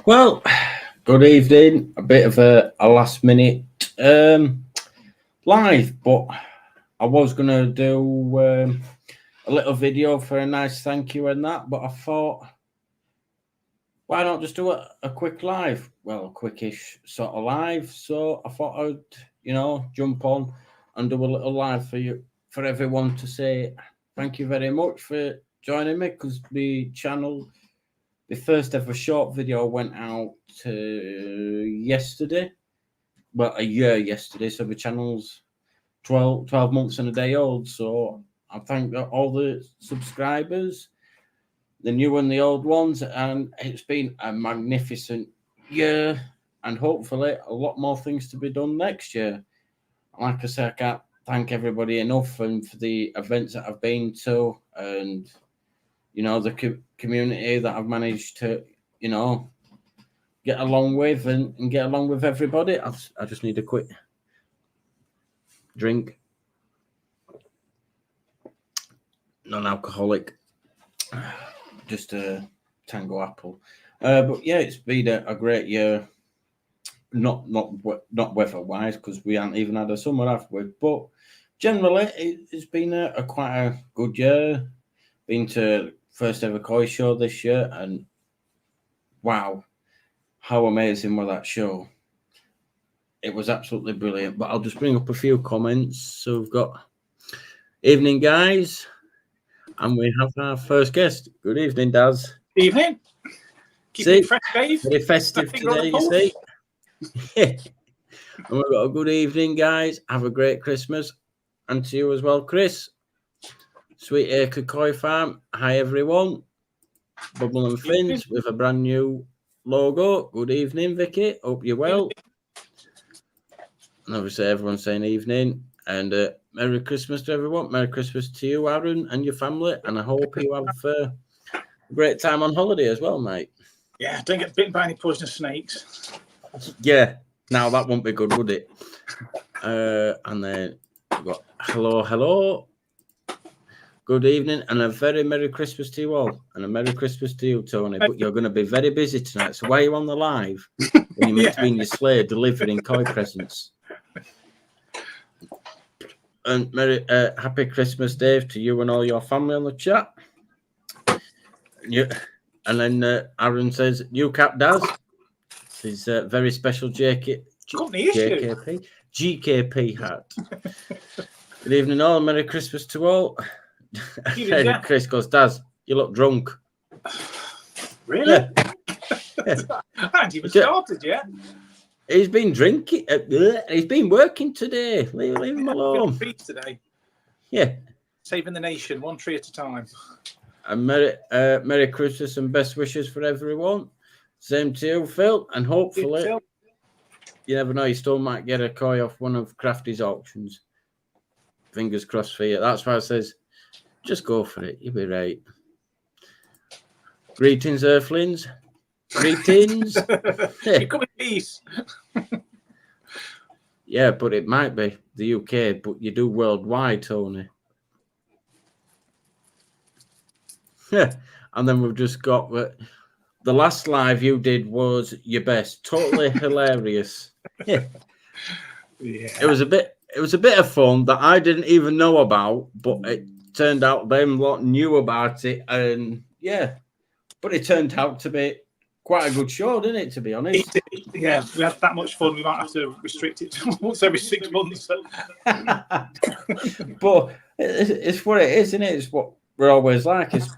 Well, good evening. A bit of a last minute live, but I was going to do a little video for a nice thank you and that, but I thought, why not just do a quick live? Well, a quickish sort of live. So I thought I'd, jump on and do a little live for you, for everyone to say thank you very much for joining me because the first ever short video went out yesterday. Well, a year yesterday. So the channel's 12 months and a day old. So I thank all the subscribers, the new and the old ones. And it's been a magnificent year. And hopefully a lot more things to be done next year. Like I said, I can't thank everybody enough and for the events that I've been to and the community that I've managed to, get along with and get along with everybody. I just need a quick drink. Non-alcoholic. Just a Tango Apple. But yeah, it's been a great year. Not weather-wise, because we haven't even had a summer, have we? But generally, it's been a quite a good year. Been to first ever koi show this year, and wow, how amazing was that show! It was absolutely brilliant. But I'll just bring up a few comments. So we've got evening, guys, and we have our first guest. Good evening, Daz. Evening. Keeping it fresh, Dave. Very festive today, you see. And we've got a good evening, guys. Have a great Christmas, and to you as well, Chris. Sweet Acre Koi Farm. Hi, everyone. Bubble and Fins with a brand new logo. Good evening, Vicky. Hope you're well. And obviously, everyone's saying evening. And Merry Christmas to everyone. Merry Christmas to you, Aaron, and your family. And I hope you have a great time on holiday as well, mate. Yeah, don't get bitten by any poisonous snakes. Yeah. Now, that won't be good, would it? And then we've got hello. Good evening and a very Merry Christmas to you all. And a Merry Christmas to you, Tony. But you're going to be very busy tonight. So why are you on the live? When you're meant to be in your sleigh delivering koi presents. And happy Christmas, Dave, to you and all your family on the chat. Yeah. And then Aaron says, new cap Daz. His very special GKP hat. Good evening all. Merry Christmas to all. Chris goes, Daz, you look drunk. Really? Yeah. I haven't even started yet. He's been drinking. He's been working today. Leave him alone. Today. Yeah. Saving the nation, one tree at a time. And Merry Christmas and best wishes for everyone. Same to you, Phil. And hopefully, you never know, you still might get a koi off one of Crafty's auctions. Fingers crossed for you. That's why I says, just go for it. You'll be right. Greetings, Earthlings. Greetings. You come in peace. Yeah, but it might be the UK, but you do worldwide, Tony. Yeah. And then we've just got the last live you did was your best. Totally hilarious. Yeah. It was a bit of fun that I didn't even know about, but it turned out them lot knew about it, and yeah, but it turned out to be quite a good show, didn't it, to be honest? Yeah, we had that much fun. We might have to restrict it once every 6 months. But it's what it is, isn't it? It's what we're always like. It's,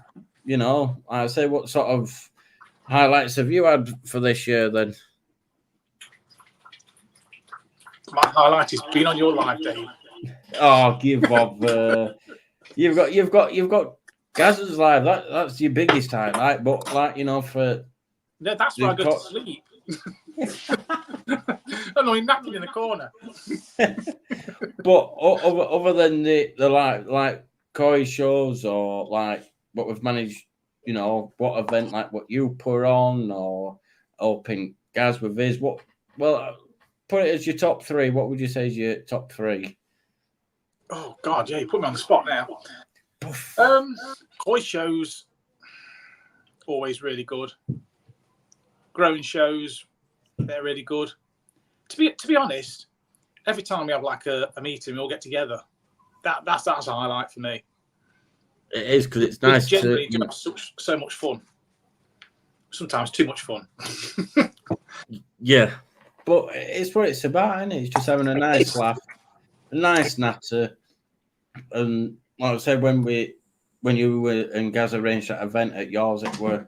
I say, what sort of highlights have you had for this year then? My highlight is being on your live, Dave. Oh, give up. You've got Gaz's live. That's your biggest highlight. But for that's where I go to sleep. I'm only napping in the corner. But other than the like koi shows or like what we've managed, what event like what you put on or helping Gaz with his put it as your top three. What would you say is your top three? Oh God, yeah, you put me on the spot now. Koi shows always really good. growing shows, they're really good. To be honest, every time we have like a meeting, we all get together. That's a highlight for me. It is, because it's nice generally do have so much fun. Sometimes too much fun. Yeah, but it's what it's about, isn't it? It's just having a nice laugh, a nice natter. And like I said, when you were and Gaz arranged that event at yours, it were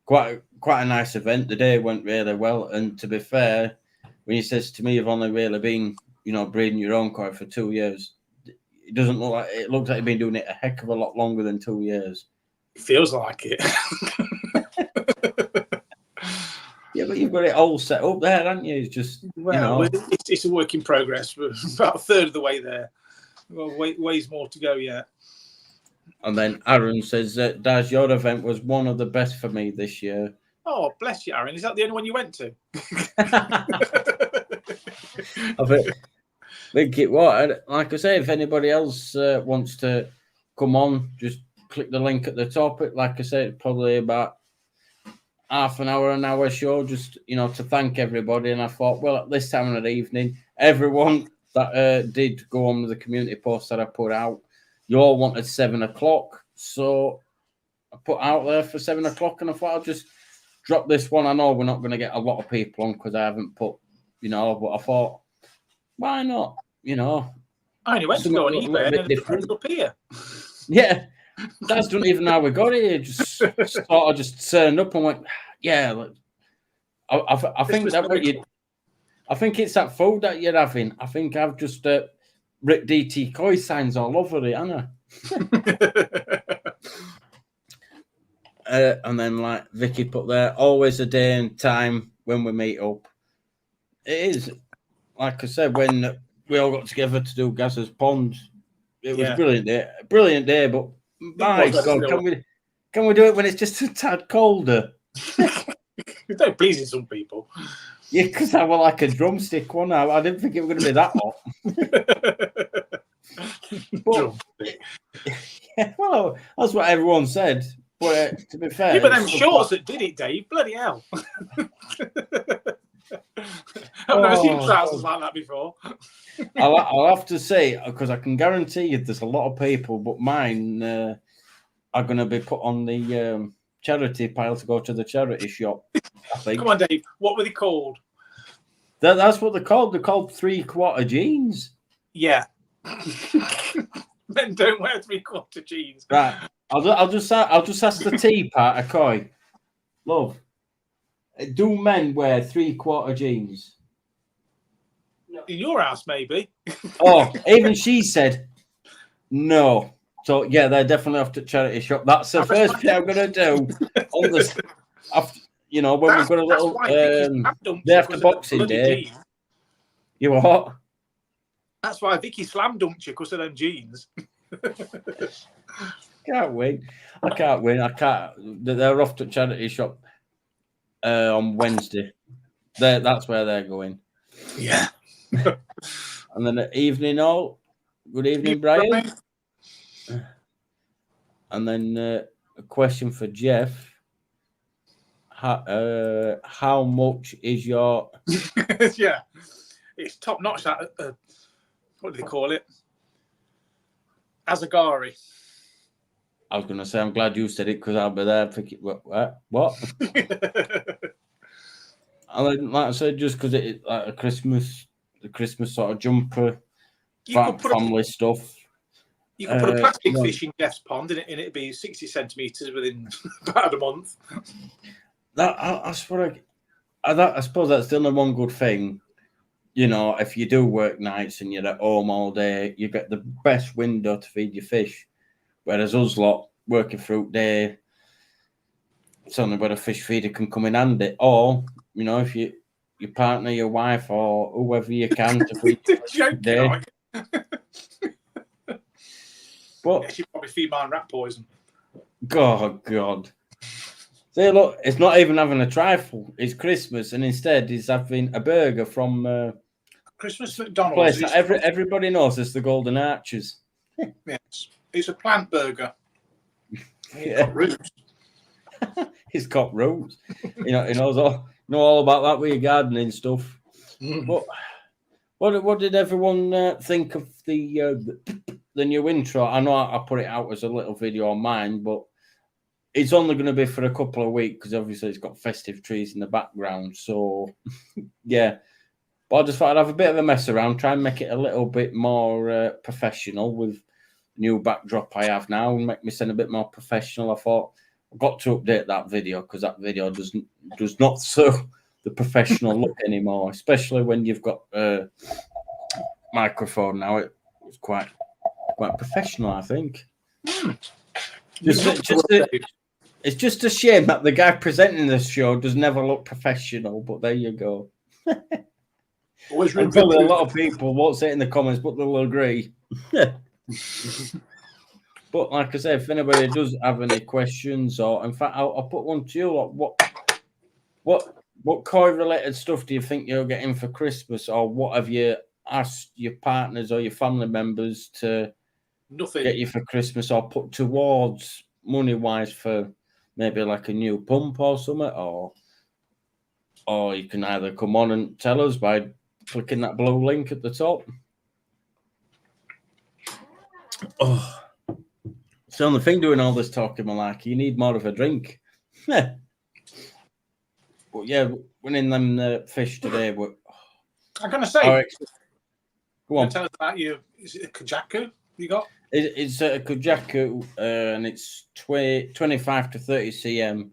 quite a nice event. The day went really well, and to be fair, when he says to me, "You've only really been, breeding your own koi for 2 years," it doesn't look like it. Looks like you've been doing it a heck of a lot longer than 2 years. It feels like it. Yeah, but you've got it all set up there, haven't you? It's just it's a work in progress. We're about a third of the way there. Well, ways more to go yet. And then Aaron says, Daz, your event was one of the best for me this year. Oh, bless you, Aaron. Is that the only one you went to? I think it was. Like I say, if anybody else wants to come on, just click the link at the top. Like I said, probably about half an hour show, just, to thank everybody. And I thought, well, at this time of the evening, everyone that did go on with the community post that I put out, you all wanted 7 o'clock. So I put out there for 7 o'clock, and I thought I'll just drop this one. I know we're not going to get a lot of people on because I haven't put, but I thought, why not? I only went to go on eBay and different up here. Yeah, Daz don't even know how we got here. Just turned up and went, yeah. I think that I think it's that food that you're having. I think I've just Rick DT Koi signs all over it, Anna. And then, like Vicky put there, always a day and time when we meet up. It is, like I said, when we all got together to do Gaz's Pond. It was a brilliant day. But my God, can we do it when it's just a tad colder? It's not pleasing some people. Yeah, because I was like a drumstick one. I didn't think it was going to be that hot. But, yeah, well, that's what everyone said. But to be fair, but them shorts that did it, Dave. Bloody hell! I've never seen trousers like that before. I'll have to say, because I can guarantee you, there's a lot of people, but mine are going to be put on the charity pile to go to the charity shop. I think. Come on, Dave. What were they called? That's what they're called. They're called 3/4 jeans. Yeah. Men don't wear 3/4 jeans. Right. I'll just ask the tea part of Koi. Love. Do men wear 3/4 jeans? No. In your house, maybe. Oh, even she said no. So yeah, they're definitely off to charity shop. That's the first thing I'm gonna do on this. After, when we've got a little day after Boxing Day. Jeans. You what? That's why Vicky slam dunked you because of them jeans. Can't win. I can't win. I can't. They're off to charity shop on Wednesday. That's where they're going. Yeah. And then at evening, all. Good evening, Brian. And then a question for Jeff. How much is your? Yeah, it's top notch. That what do they call it? Azagari. I was going to say, I'm glad you said it because I'll be there. What? And then, like I said, just because it's like the Christmas sort of jumper, family stuff. You can put a plastic fish in Jeff's pond, and it'd be 60 centimeters within about a month. I suppose that's the only one good thing. If you do work nights and you're at home all day, you get the best window to feed your fish. Whereas us lot working through day, it's only where a fish feeder can come in handy. Or, if your partner, your wife, or whoever you can to feed the day. But yeah, she probably feed mine rat poison. God. See, look, it's not even having a trifle. It's Christmas, and instead he's having a burger from Christmas McDonald's. Place that everybody knows it's the Golden Arches. Yes, it's a plant burger. Yeah. He's got roots. He knows all about that with your gardening stuff. But what did everyone think of the new intro? I know I put it out as a little video on mine, but it's only going to be for a couple of weeks because obviously it's got festive trees in the background. So yeah, but I just thought I'd have a bit of a mess around, try and make it a little bit more professional with the new backdrop I have now, and make me sound a bit more professional. I thought I've got to update that video because that video does not show the professional look anymore, especially when you've got a microphone now. It's quite professional, I think. It's just a shame that the guy presenting this show does never look professional, but there you go. And probably a lot of people won't say it in the comments, but they'll agree. But like I said, if anybody does have any questions, or in fact, I'll put one to you. What koi-related stuff do you think you're getting for Christmas, or what have you asked your partners or your family members to get you for Christmas, or put towards money-wise for maybe like a new pump or something, or you can either come on and tell us by clicking that blue link at the top. Oh, it's the only thing doing all this talking, Malaki. You need more of a drink. But yeah, winning them fish today. I'm going to say, go on. Tell us about you. Is it a Kajaku you got? It's a Kajaku, and it's 25 to 30 cm.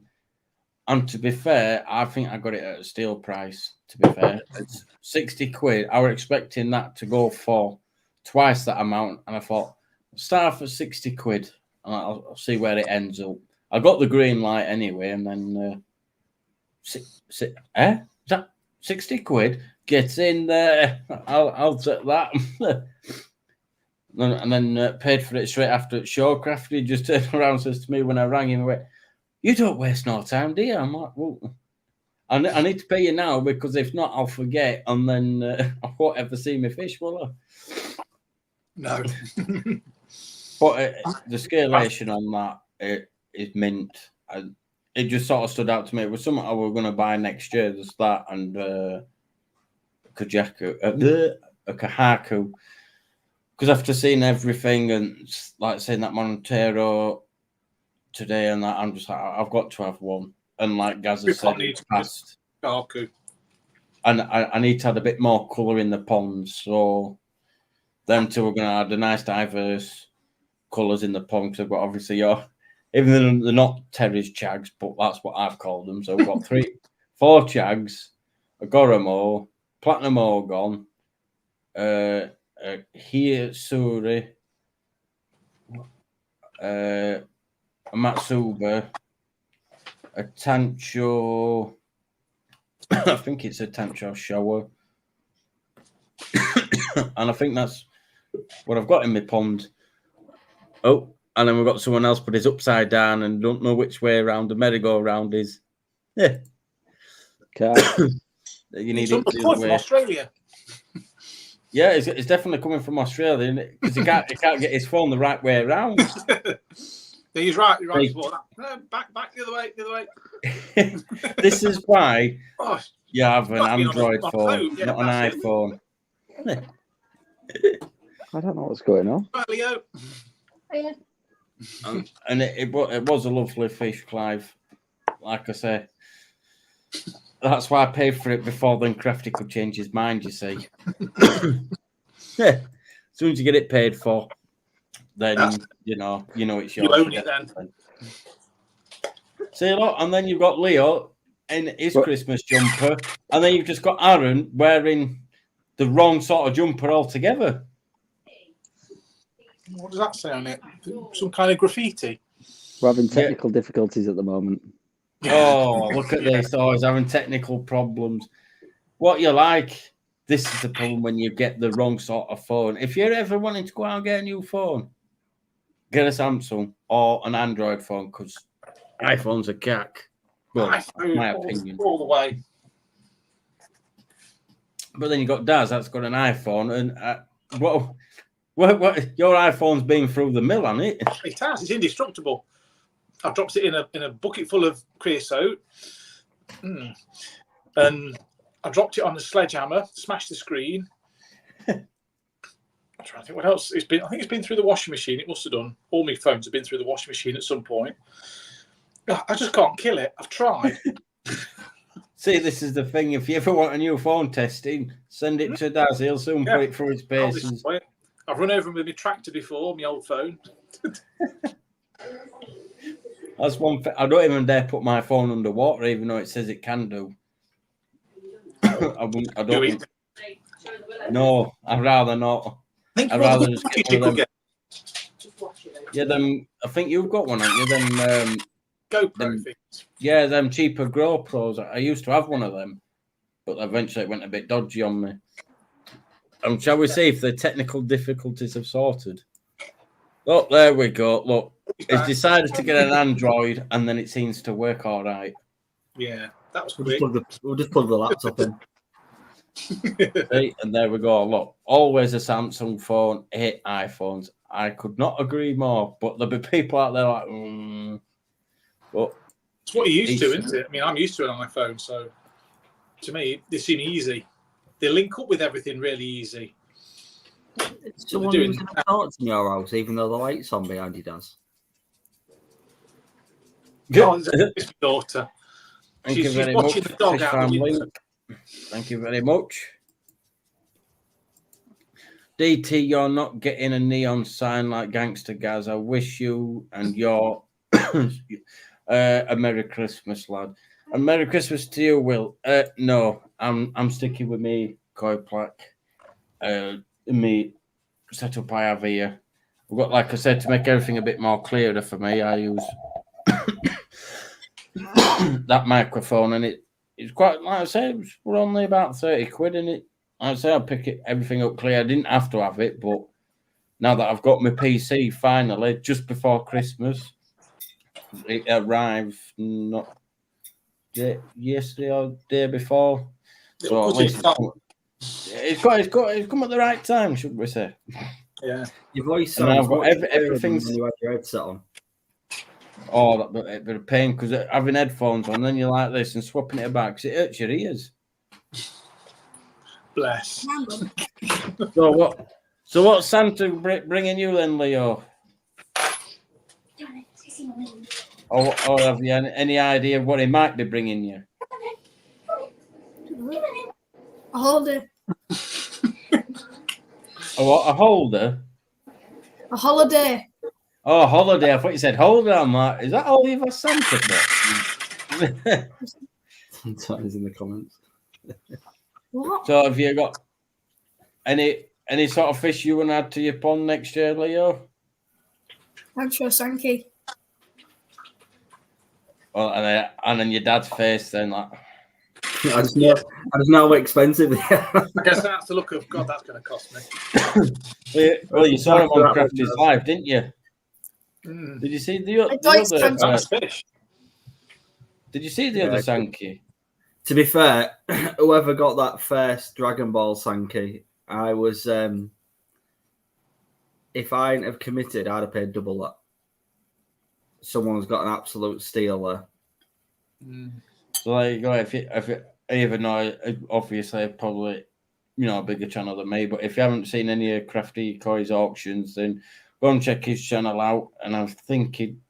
And to be fair, I think I got it at a steal price. To be fair, it's 60 quid. I was expecting that to go for twice that amount, and I thought I'll start off at 60 quid, and I'll see where it ends up. I got the green light anyway, and then is that 60 quid? Get in there. I'll take that. And then paid for it straight after at Shawcraft. He just turned around and says to me when I rang him, "You don't waste no time, do you?" I'm like, "Well, I need to pay you now because if not, I'll forget, and then I won't ever see my fish, will I?" No. But the scalation on that is mint. It just sort of stood out to me. It was something I was going to buy next year. There's that and Kajaku, a Kahaku. Because after seeing everything and like seeing that Montero today and that, I'm just like, I've got to have one. And like Gaza said, it's past. And I need to add a bit more colour in the ponds. So them two are going to add a nice diverse colours in the pond. Because I've got obviously even though they're not Terry's chags, but that's what I've called them. So we've got 4 chags, a Goromo, Platinum Orgon, here Suri, a Matsuba, a Tancho, I think it's a Tancho shower, and I think that's what I've got in my pond. Oh, and then we've got someone else, but it's upside down and don't know which way around the merry-go-round is. Yeah. You need it from Australia. Yeah, it's definitely coming from Australia because he can't get his phone the right way around. He's right. You're right. Back the other way. This is why you have an Android phone, yeah, not an iPhone. I don't know what's going on. Leo. And it was a lovely fish, Clive. Like I say, that's why I paid for it before then Crafty could change his mind, you see. Yeah. As soon as you get it paid for, then you know it's yours. You own it then. See a lot, and then you've got Leo in his Christmas jumper, and then you've just got Aaron wearing the wrong sort of jumper altogether. What does that say on it? Some kind of graffiti? We're having technical difficulties at the moment. Oh, look at this. Oh, he's having technical problems. What you like, this is the problem when you get the wrong sort of phone. If you're ever wanting to go out and get a new phone, get a Samsung or an Android phone because iPhone's a cack. Well, my opinion. All the way. But then you got Daz, that's got an iPhone, and what your iPhone's been through the mill, hasn't it? It has. It's indestructible. I've dropped it in a bucket full of creosote, and I dropped it on the sledgehammer, smashed the screen. I'm trying to think what else it's been. I think it's been through the washing machine. It must have done. All my phones have been through the washing machine at some point. I just can't kill it. I've tried. See, this is the thing. If you ever want a new phone testing, send it to Daz. He'll soon put it through its paces. I've run over with my tractor before, my old phone. That's one thing. I don't even dare put my phone underwater, even though it says it can do. I don't. No, I'd rather not. I'd rather just get one of them. Yeah, them. I think you've got one, haven't you? Them GoPro things. Yeah, them cheaper GoPros. I used to have one of them, but eventually it went a bit dodgy on me. Shall we see if the technical difficulties have sorted? Oh, there we go. Look, it's decided to get an Android, and then it seems to work all right. Yeah, that was quick. We'll just plug the laptop in. See, and there we go. Look, always a Samsung phone, hate iPhones. I could not agree more. But there'll be people out there like, But it's what you're used to, isn't it? I mean, I'm used to it on my phone, so to me, they seem easy. They link up with everything really easy. Someone who's going to talk to your house, even though the light's on behind you does. Oh, it's my daughter. Thank you very much. Thank you very much. DT, you're not getting a neon sign like Gangster Gaz. I wish you and your a Merry Christmas, lad. And Merry Christmas to you, Will. No, I'm sticking with me koi plaque. Me setup I have here. I've got, like I said, to make everything a bit more clearer for me, I use that microphone, and it's quite, like I said, we're only about 30 quid in it. Like I say, I'll pick everything up clear. I didn't have to have it, but now that I've got my PC finally, just before Christmas, it arrived not yesterday or day before. So at least it's come at the right time, should we say? Yeah. Your voice sounds much everything's when you have your headset on. Oh, that bit of pain because having headphones on, then you're like this and swapping it back because it hurts your ears. Bless. So what's Santa bringing you then, Leo? Or have you any idea of what he might be bringing you? A holder. A holder? A holiday. Oh, holiday. I thought you said holder. I'm like, is that all you've got Santa for? Sometimes in the comments. What? So have you got any sort of fish you want to add to your pond next year, Leo? Thanks for a Sankey. Well, and then your dad's face then, like. I just know how expensive they are. I guess that's the look of God. That's going to cost me. Well, you saw him on Crafty's Live, didn't you? Mm. Did you see the other fish? Did you see the other Sankey? To be fair, whoever got that first Dragon Ball Sankey, I was. If I hadn't have committed, I'd have paid double that. Someone's got an absolute steal there. Mm. So there you go. If you even though obviously probably a bigger channel than me, but if you haven't seen any of Crafty Coy's auctions, then go and check his channel out. And I'm thinking,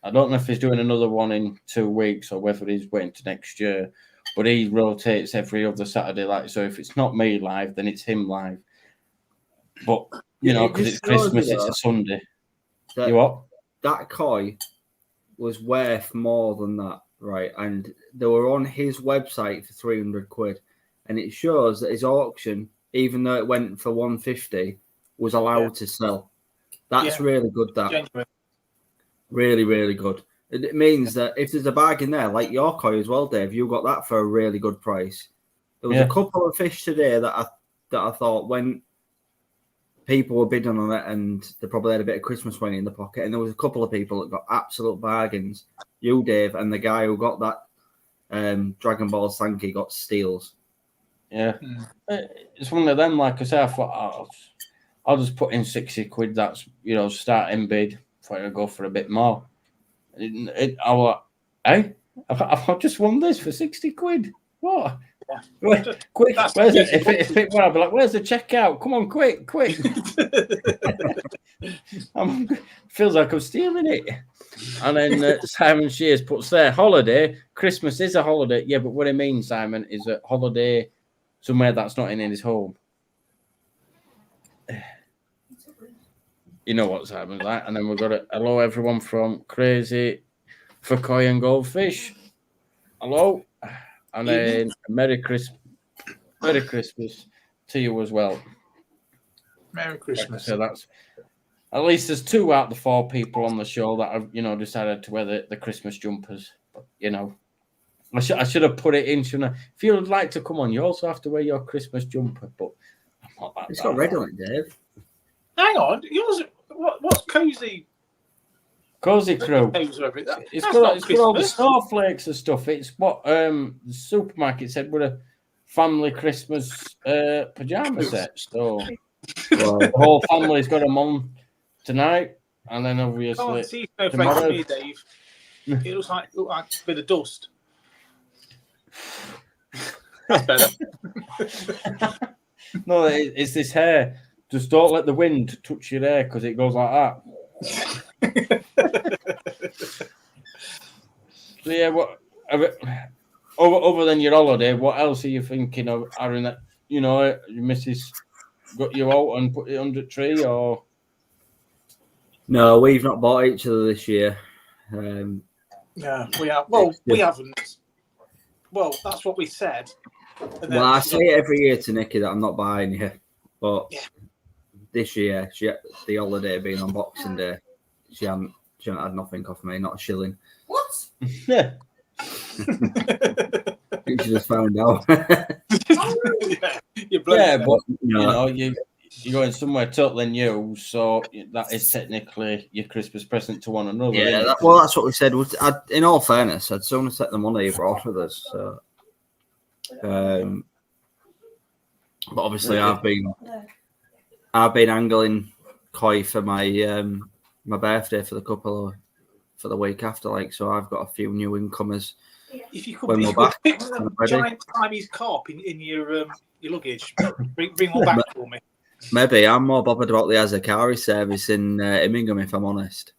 I don't know if he's doing another one in 2 weeks or whether he's waiting to next year, but he rotates every other Saturday. Like, so if it's not me live, then it's him live. But because it's Christmas, it's a Sunday. You what? That koi was worth more than that, right? And they were on his website for 300 quid, and it shows that his auction, even though it went for 150, was allowed to sell. That's really good. That Genuine. really, really good. It means that if there's a bargain there, like your koi as well, Dave, you got that for a really good price. There was a couple of fish today that I thought when people were bidding on it, and they probably had a bit of Christmas money in the pocket, and there was a couple of people that got absolute bargains. You, Dave, and the guy who got that Dragon Ball Sankey got steals. Yeah, it's one of them. Like I said, I thought I'll just put in 60 quid. That's starting bid before I go for a bit more. I was like, hey, I've just won this for 60 quid. What? Yeah. Quick, That's where's it? easy. If it were, I'd be like, where's the checkout? Come on, quick. Feels like I'm stealing it. And then Simon Shears puts there, holiday. Christmas is a holiday. Yeah, but what I mean, Simon, is a holiday somewhere that's not in his home. You know what Simon's like. And then we've got a hello, everyone from Crazy for Koi and Goldfish. Hello. And then Merry Christmas to you as well. Merry Christmas. So that's at least there's 2 out of the 4 people on the show that have, decided to wear the Christmas jumpers. But, I should have put it in, shouldn't I? If you would like to come on, you also have to wear your Christmas jumper. But I'm not that It's bad. got red on it, Dave. Hang on, yours. What's cozy? Cozy Crew. It's got all the snowflakes and stuff. It's what the supermarket said with a family Christmas pajama set. So the whole family's got them on tonight, and then obviously. Oh, see snowflakes to me, Dave. It looks like a bit of dust. That's better. No, it's this hair. Just don't let the wind touch your hair because it goes like that. So yeah, what other than your holiday, what else are you thinking of, Aaron? That your missus got you out and put it under the tree, or no? We've not bought each other this year. Yeah, we have. Well, we haven't. Well, that's what we said. Well, I say it every year to Nikki that I'm not buying you, but this year, the holiday being on Boxing Day, she hadn't had nothing off me, not a shilling. What? Yeah. I think she just found out. But you're going somewhere totally new, so that is technically your Christmas present to one another. Yeah, that's what we said. In all fairness, I'd sooner set the money you brought with us. So, but obviously, I've been angling koi for my my birthday for the week after, so I've got a few new incomers. If you could when we're back, pick a giant Chinese carp in your luggage, bring one back for me. Maybe I'm more bothered about the Azakari service in Immingham, if I'm honest.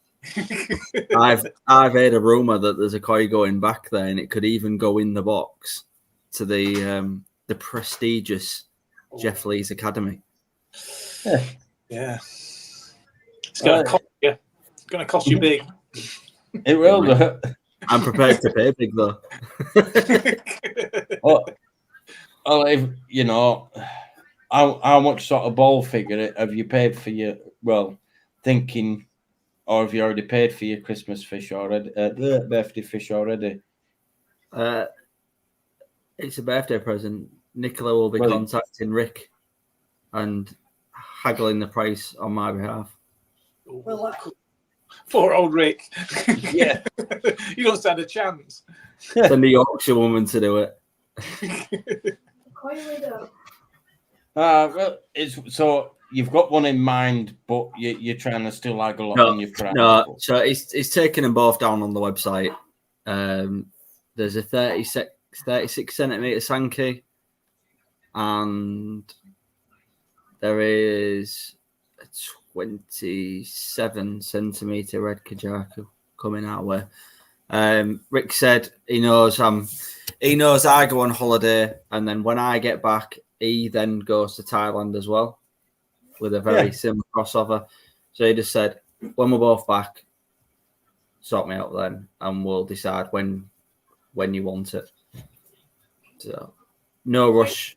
I've heard a rumor that there's a koi going back there, and it could even go in the box to the prestigious Jeff Lee's Academy. Yeah. It's going to cost you. It's going to cost you big. It will. I'm prepared to pay big though. If how much sort of ball figure have you paid for your thinking, or have you already paid for your Christmas fish already? The birthday fish already. It's a birthday present. Nicola will be contacting Rick and haggling the price on my behalf. Poor old Rick. Yeah. You don't stand a chance. Send the Yorkshire woman to do it. So you've got one in mind, but you're trying to still haggle on your price. No, so it's taking them both down on the website. There's a 36 centimeter Sankey, and there is a 27 centimeter red Kajaku coming our way. Rick said he knows I go on holiday, and then when I get back, he then goes to Thailand as well with a very similar crossover. So he just said, when we're both back, sort me out then, and we'll decide when you want it. So no rush.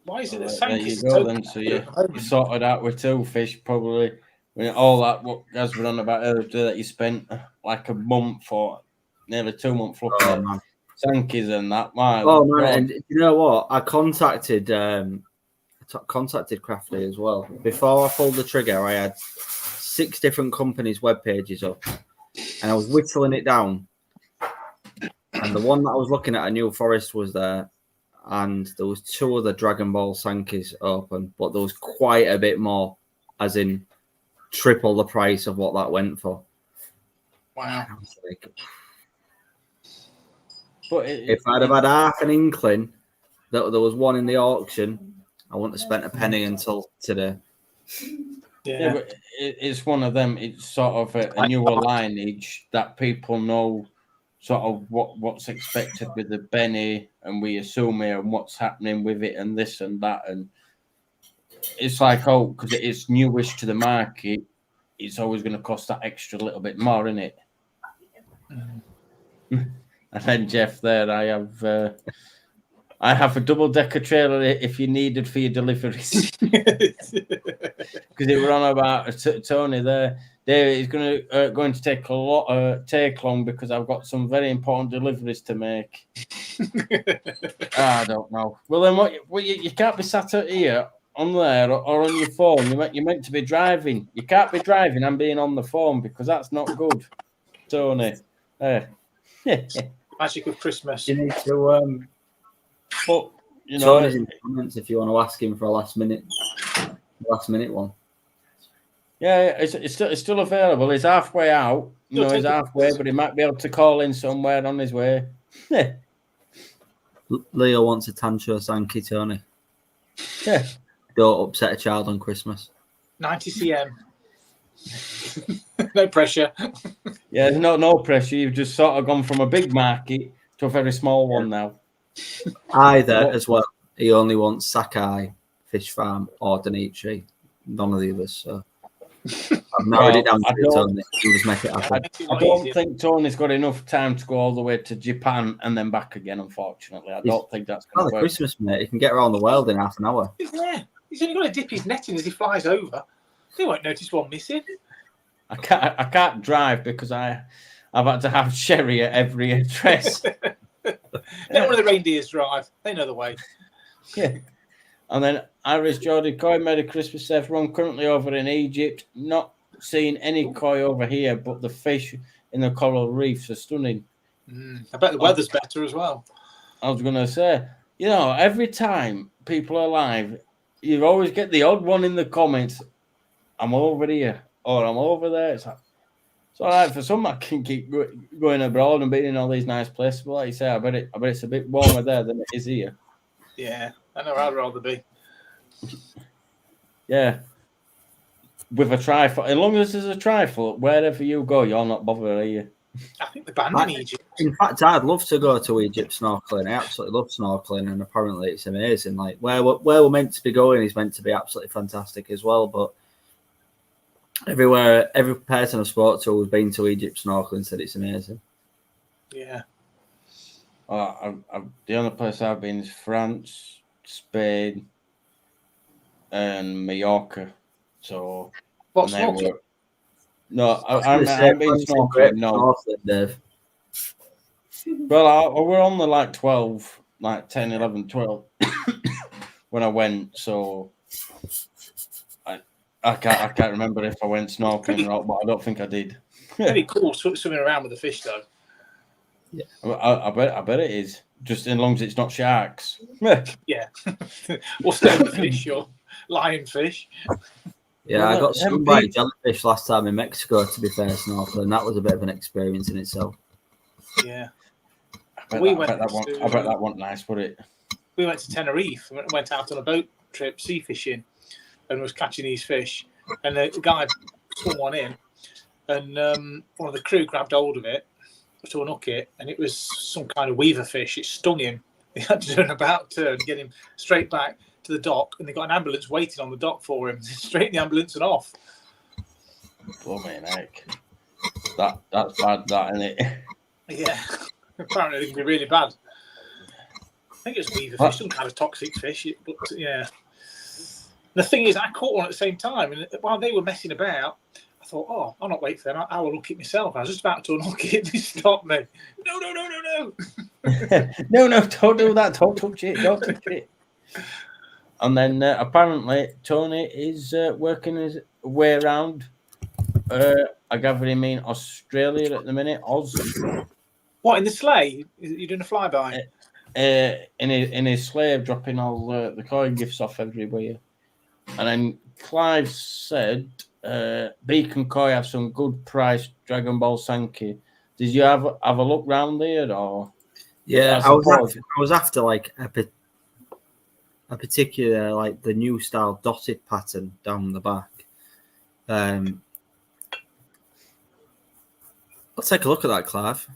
Why is it that there you go then. So you sorted out with 2 fish probably. When all that what guys were on about earlier that you spent like a month or nearly 2 months looking at Sankeys and that. Man, and you know what? I contacted Crafty as well. Before I pulled the trigger, I had 6 different companies' web pages up, and I was whittling it down. And the one that I was looking at, I knew Forest was there, and there was 2 other Dragon Ball Sankeys open, but there was quite a bit more, as in triple the price of what that went for. Wow. I was like, But if I'd have had half an inkling that there was one in the auction, I wouldn't have spent a penny until today. yeah, but it's one of them. It's sort of a newer lineage that people know sort of what's expected with the Benny, and we assume here and what's happening with it and this and that. And it's like, oh, because it's newish to the market, it's always going to cost that extra little bit more, isn't it? And then Jeff, there I have a double-decker trailer if you needed for your deliveries. Because they were on about Tony there. Dave is going to take take long because I've got some very important deliveries to make. I don't know. Well, then what you can't be sat out here on there or on your phone. You're meant to be driving. You can't be driving and being on the phone because that's not good, Tony. Magic of Christmas. You need to but you know, Tony's in the comments if you want to ask him for a last minute one. yeah, it's still available. He's halfway out. You know, he's halfway, but he might be able to call in somewhere on his way. Leo wants a Tancho Sankey, Tony. Yeah. Don't upset a child on Christmas. 90 cm. No pressure. Yeah, no pressure. You've just sort of gone from a big market to a very small one now. Either as well. He only wants Sakai, Fish Farm, or Denichi. None of the others. So I've narrowed it down to Tony. You just make it happen. I don't think Tony's got enough time to go all the way to Japan and then back again. Unfortunately, I don't think that's going to work. Christmas, mate. He can get around the world in half an hour. Yeah, he's only got to dip his net in as he flies over. They won't notice one missing. I can't drive because I've had to have sherry at every address. Let one of the reindeers drive. They know the way. Yeah. And then Irish Jordy Koi, Merry Christmas, everyone. Currently over in Egypt. Not seeing any koi over here, but the fish in the coral reefs are stunning. I bet the weather's better as well. I was going to say, you know, every time people are live, you always get the odd one in the comments. I'm over here or I'm over there. It's like, it's all right for some. I can keep going abroad and being in all these nice places. But like you say, I bet it's a bit warmer there than it is here. Yeah, I know I'd rather be. Yeah. With a trifle. As long as there's a trifle, wherever you go, you're not bothered, are you? I think the band in Egypt. In fact, I'd love to go to Egypt snorkeling. I absolutely love snorkeling, and apparently it's amazing. Like where we're meant to be going is meant to be absolutely fantastic as well. But every person I've spoken to who's been to Egypt snorkeling said it's amazing. Yeah. The only place I've been is France, Spain, and Mallorca. So what snorkeling? No, I'm being snorkeling. No, Dave. Well, we're on the like 12, like 10, 11, 12 when I went. So I can't remember if I went snorkeling or not, but I don't think I did. Pretty cool swimming around with the fish, though. Yeah, I bet it is. Just as long as it's not sharks. Yeah, or stonefish or lionfish. Yeah, I got stung by a jellyfish last time in Mexico, to be fair, snorkeling. That was a bit of an experience in itself. Yeah. I bet that wasn't nice, would it? We went to Tenerife and went out on a boat trip sea fishing and was catching these fish. And the guy swung one in and one of the crew grabbed hold of it to unhook it, and it was some kind of weaver fish. It stung him. He had to do an about turn, get him straight back to the dock, and they got an ambulance waiting on the dock for him. Straight in the ambulance and off. Blooming heck. That's bad, that, isn't it? Yeah. Apparently it can be really bad. I think it's weaver fish, some kind of toxic fish. But yeah. The thing is, I caught one at the same time, and while they were messing about, I thought, oh, I'll not wait for them. I will unhook it myself. I was just about to unhook it. They stopped me. No. No, don't do that. Don't touch it. Don't touch it. And then apparently Tony is working his way around. I gather he mean Australia at the minute. Oz. What, in the sleigh? You're doing a flyby? In his sleigh, dropping all the coin gifts off everywhere. And then Clive said Beacon Koi have some good price Dragon Ball Sankey. Did you have a look round there or? Yeah, I was after like a particular like the new style dotted pattern down the back. I'll take a look at that, Clive.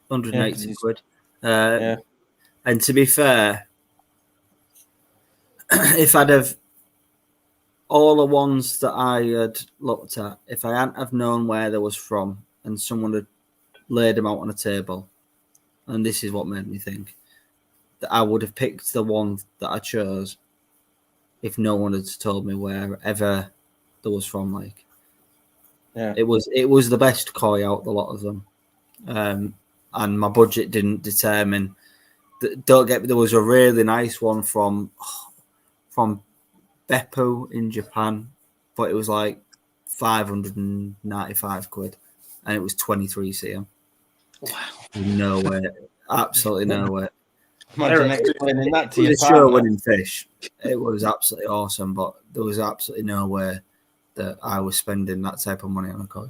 180 quid. Yeah. And to be fair, if I'd have all the ones that I had looked at, if I hadn't have known where they was from and someone had laid them out on a table, and this is what made me think, that I would have picked the one that I chose if no one had told me wherever there was from. Like, yeah, it was the best koi out the lot of them, and my budget didn't determine. Don't get me. There was a really nice one from Beppo in Japan, but it was like 595 quid, and it was 23 cm. Wow. Nowhere, absolutely nowhere. Imagine explaining that to your The show-winning fish. It was absolutely awesome, but there was absolutely nowhere that I was spending that type of money on a koi.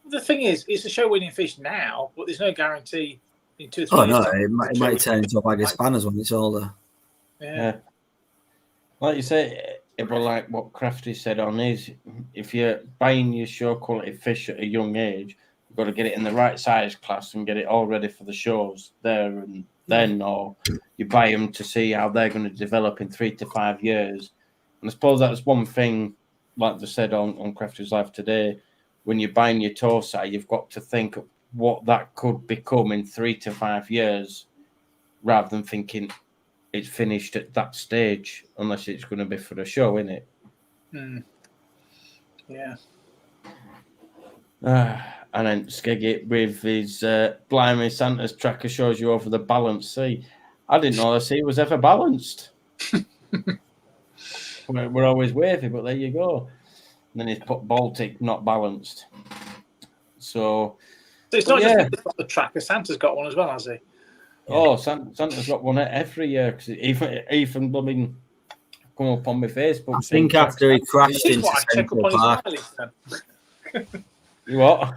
The thing is, it's a show-winning fish now, but there's no guarantee in 2 or 3 Oh years. no, it might turn into a bag of spanners when it's older. Yeah. Like you say, it was like what Crafty said on his. If you're buying your show quality fish at a young age, you've got to get it in the right size class and get it all ready for the shows there and then, or you buy them to see how they're going to develop in 3 to 5 years. And I suppose that's one thing, like they said on Crafty's Life today, when you're buying your Torsai, you've got to think what that could become in 3 to 5 years, rather than thinking it's finished at that stage, unless it's going to be for the show, isn't it? Yeah. And then Skeggy with his Blimey Santa's tracker shows you over the balanced sea. I didn't know the sea was ever balanced. We're always wavy, but there you go. And then he's put Baltic not balanced. So it's not just he's got the tracker. Santa's got one as well, has he? Oh, Santa's got one every year because even blooming come up on my Facebook. I think after he crashed into Central Park. You what?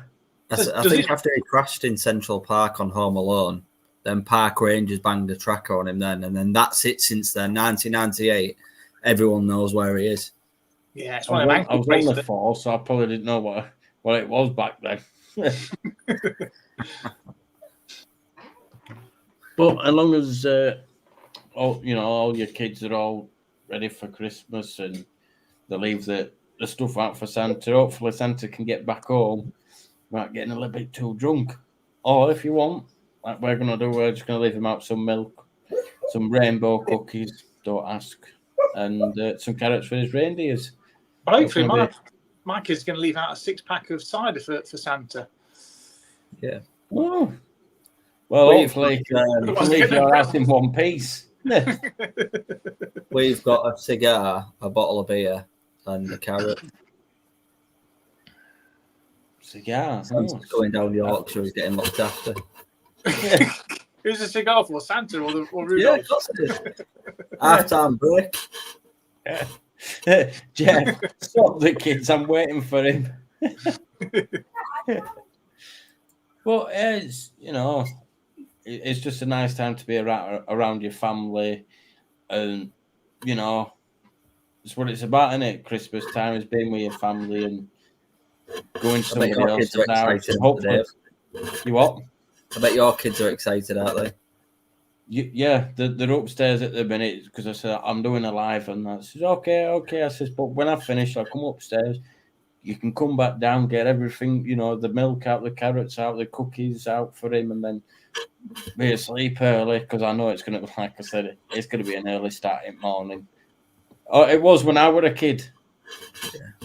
I think after he crashed in Central Park on Home Alone, then Park Rangers banged a tracker on him then, and then that's it since then. 1998, everyone knows where he is. Yeah, it's I was on the force, so I probably didn't know what it was back then. But as long as all your kids are all ready for Christmas and they leave the stuff out for Santa, hopefully Santa can get back home without getting a little bit too drunk. Or if you want, like we're gonna do, we're just gonna leave him out some milk, some rainbow cookies, don't ask, and some carrots for his reindeers. But hopefully my kid's going to leave out a 6-pack of cider for Santa. Yeah. Oh. Well, hopefully you can leave your house in one piece. We've got a cigar, a bottle of beer, and a carrot. Cigar? Santa's going down Yorkshire, he's getting looked after. Who's the cigar for? Santa or Rudolph? Yeah, of course it is. Half-time break. Jeff, stop the kids. I'm waiting for him. Well, it's just a nice time to be around your family, and it's what it's about, isn't it? Christmas time is being with your family and going to somebody else's house. Hopefully, you what? I bet your kids are excited, aren't they? Yeah, they're upstairs at the minute because I said I'm doing a live, and I said okay. I says, but when I finish, I'll come upstairs. You can come back down, get everything, the milk out, the carrots out, the cookies out for him, and then be asleep early because I know it's going to, like I said, it's going to be an early start in the morning. Oh, it was when I was a kid.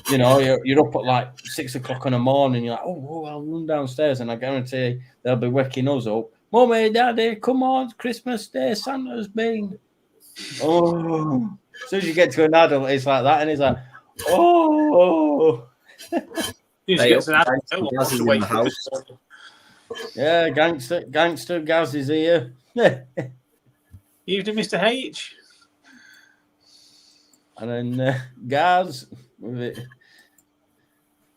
Yeah. You're up at like 6 o'clock in the morning. You're like, oh, I'll run downstairs, and I guarantee they'll be waking us up. Mummy, Daddy, come on, Christmas Day, Santa's been. Oh, as soon as you get to an adult, it's like that, and it's like, oh. Gets an adult to wake up. Yeah, gangster Gaz is here. Evening, Mr. H. And then Gaz with it.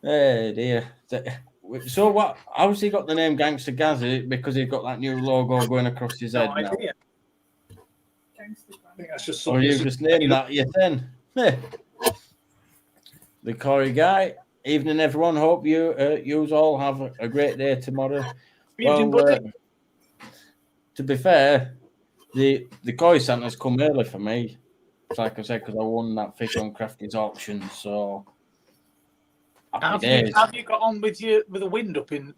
Oh dear. So what? How's he got the name Gangster Gaz? Is it because he's got that new logo going across his No head now? idea. I think that's just Or something. you just named that you then? The Corey guy. Evening, everyone. Hope you yous all have a great day tomorrow. Evening, Well, buddy. to be fair, the Corey Santa's come early for me. It's like I said, because I won that fish on Crafty's auction. So happy days. Have you got on with the wind up in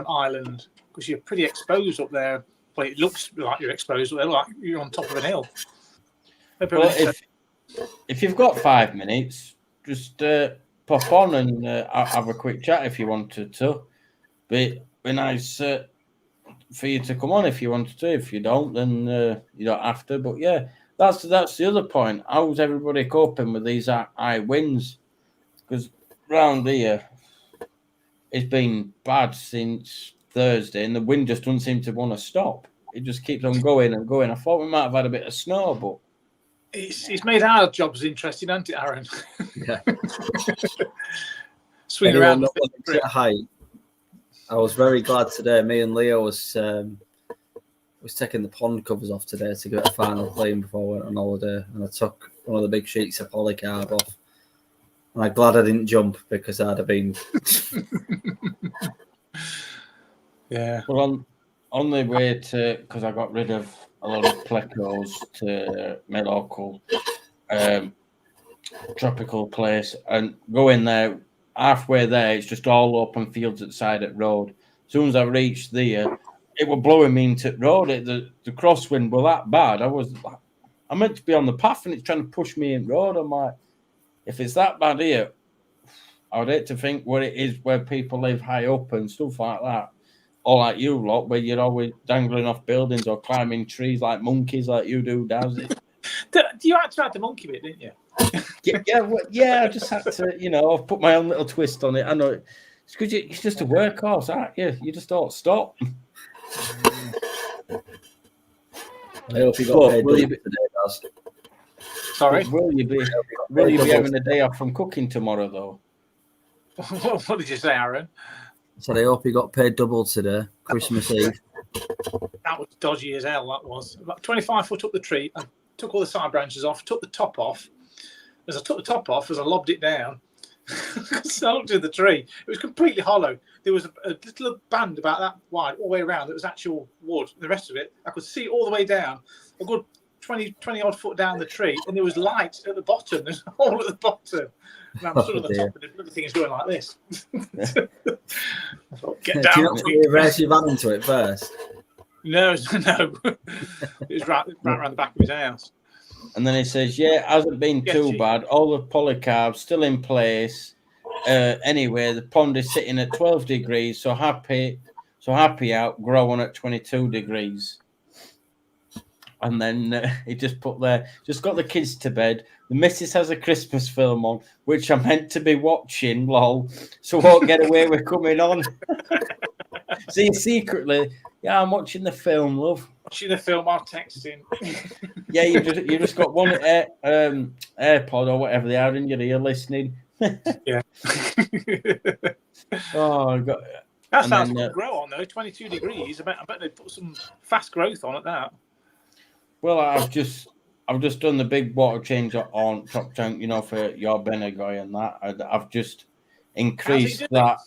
Ireland? Because you're pretty exposed up there. Well, it looks like you're exposed up there, like you're on top of an hill. Well, if you've got 5 minutes, just pop on and have a quick chat if you wanted to. But be nice for you to come on if you wanted to. If you don't, then you don't have to. But yeah, that's the other point. How's everybody coping with these high winds? Because round here, it's been bad since Thursday, and the wind just doesn't seem to want to stop. It just keeps on going and going. I thought we might have had a bit of snow, but it's made our jobs interesting, hasn't it, Aaron? Yeah. Swing around. Height. I was very glad today. Me and Leo was taking the pond covers off today to get a final clean before I went on holiday, and I took one of the big sheets of polycarb off. And I'm glad I didn't jump because I'd have been. Yeah. Well, on the way to, because I got rid of a lot of plecos to my local tropical place, and going there, halfway there, it's just all open fields at the side of the road. As soon as I reached there, it was blowing me into the road. The crosswind was that bad. I meant to be on the path, and it's trying to push me in the road. I'm like, if it's that bad here, I would hate to think what it is where people live high up and stuff like that. Or like you lot, where you're always dangling off buildings or climbing trees like monkeys, like you do, does it? You had to have the monkey bit, didn't you? Yeah. I just had to, I've put my own little twist on it. I know it's because it's just a workhorse, aren't you? You just don't stop. I hope you got paid today, Daz. Sorry. Will you be having a day off from cooking tomorrow, though? What did you say, Aaron? I said I hope you got paid double today, Christmas Eve. That was dodgy as hell, that was. About 25 foot up the tree, I took all the side branches off, took the top off. As I took the top off, as I lobbed it down, so I looked at the tree. It was completely hollow. There was a little band about that wide all the way around that was actual wood. The rest of it, I could see all the way down, a good 20 odd foot down the tree, and there was light at the bottom. There's a hole at the bottom. And I'm stood on the top, and the thing is going like this. I thought, get down. Do you not reverse your van into it first? No. It was right around the back of his house. And then it says, yeah, it hasn't been too bad. All the polycarbs still in place. Anyway, the pond is sitting at 12 degrees, so happy out, growing at 22 degrees. And then he just put there, just got the kids to bed. The missus has a Christmas film on, which I'm meant to be watching, lol, so won't get away with coming on. See, secretly, yeah, I'm watching the film, love. Watching the film, I'm texting. Yeah, you just got one AirPod or whatever they are in your ear listening. Yeah. Oh, God. That sounds good grow on though. 22 degrees. I bet they put some fast growth on at that. Well, I've just done the big water change on top tank, for your Benegoy and that. I've just increased that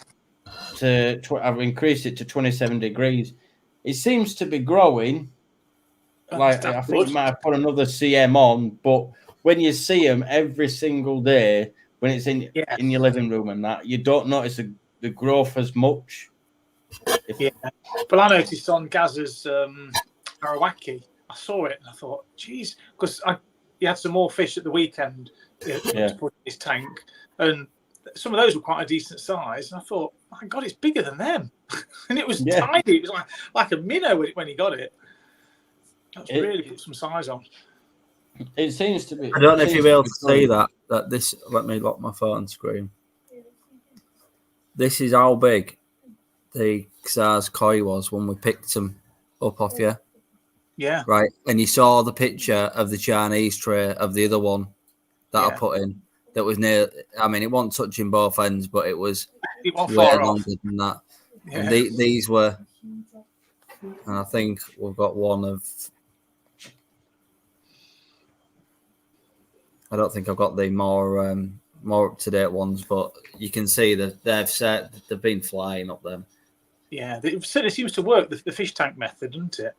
I've increased it to 27 degrees. It seems to be growing. Like I think you might have put another CM on, but when you see them every single day, when it's in your living room and that, you don't notice the growth as much. Yeah, but I noticed on Gaz's Arawaki, I saw it and I thought, geez, because he had some more fish at the weekend to put in his tank, and some of those were quite a decent size. And I thought, my God, it's bigger than them, and it was tiny. It was like a minnow when he got it. That's really put some size on. It seems to be. I don't know if you'll be able to see that this. Let me lock my phone screen. This is how big the Xars koi was when we picked them up off you. Yeah. Right. And you saw the picture of the Chinese tray of the other one that I put in. that was near. I mean, it wasn't touching both ends, but it was It won't way far off. longer than that. Yeah. And these were, and I think we've got one of. I don't think I've got the more up to date ones, but you can see that they've been flying up them. Yeah, it certainly seems to work. The fish tank method, doesn't it?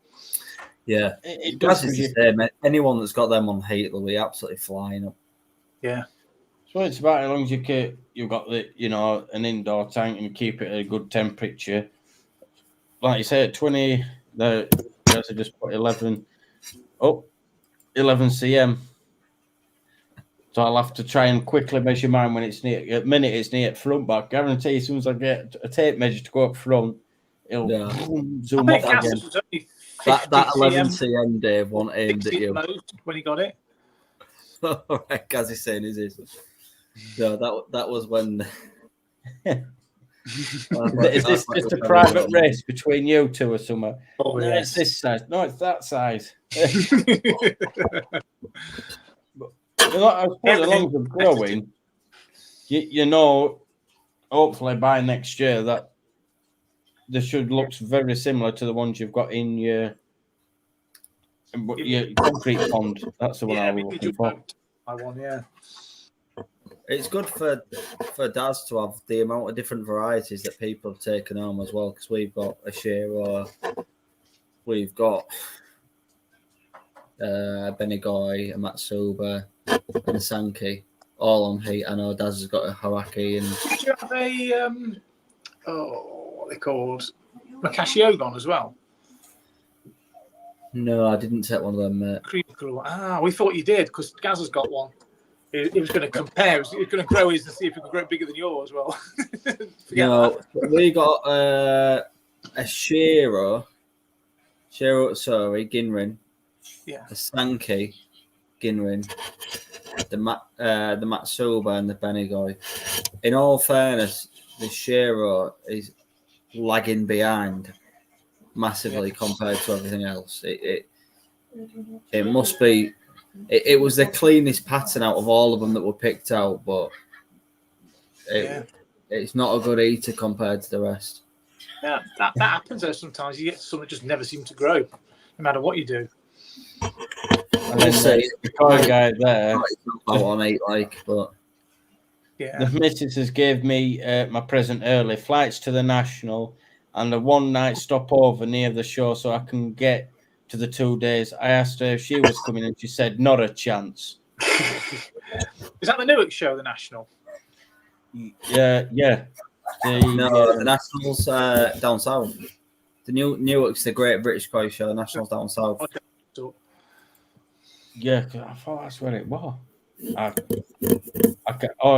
Yeah, it does. Anyone that's got them on heat will be absolutely flying up. Yeah. So it's about as long as you've got an indoor tank and keep it at a good temperature. Like you said, 20. I just put 11 cm. So I'll have to try and quickly measure mine when it's near. At minute it's near front, but I guarantee as soon as I get a tape measure to go up front, it'll zoom up again. That 11 cm, Dave, one aimed at you when he got it. All right, Gaz is saying, is it? No, that was when. Is this just a private race between you two or something? Oh, no, yes. It's this size. No, it's that size. I suppose as long as they're growing, you know, hopefully by next year that they should look very similar to the ones you've got in your concrete pond. That's the one I was looking for. I want, yeah. It's good for Daz to have the amount of different varieties that people have taken home as well, because we've got a Shiro, we've got Benigoy, a Matsuba, and a Sankey, all on heat. I know Daz has got a Haraki and. Did you have a what are they called? Makashiogon as well? No, I didn't take one of them, mate. We thought you did because Gaz has got one. He was going to compare. He was going to grow his to see if he could grow bigger than yours. Well, no, we got a Shiro, Ginrin, yeah, a Sankey, Ginrin, the Matsuba and the Benigoy. In all fairness, the Shiro is lagging behind massively compared to everything else. It must be. It was the cleanest pattern out of all of them that were picked out, but it's not a good eater compared to the rest. Yeah, that happens though. Sometimes you get some that just never seem to grow, no matter what you do. And then the guy there, on 8 but yeah, the missus has gave me my present early, flights to the National and a one night stopover near the show so I can get to the 2 days. I asked her if she was coming and she said not a chance. Is that the Newark show, the National? Yeah. The National's down south. The Newark's the Great British Koi Show. The National's down south. Okay. Yeah, I thought that's where it was.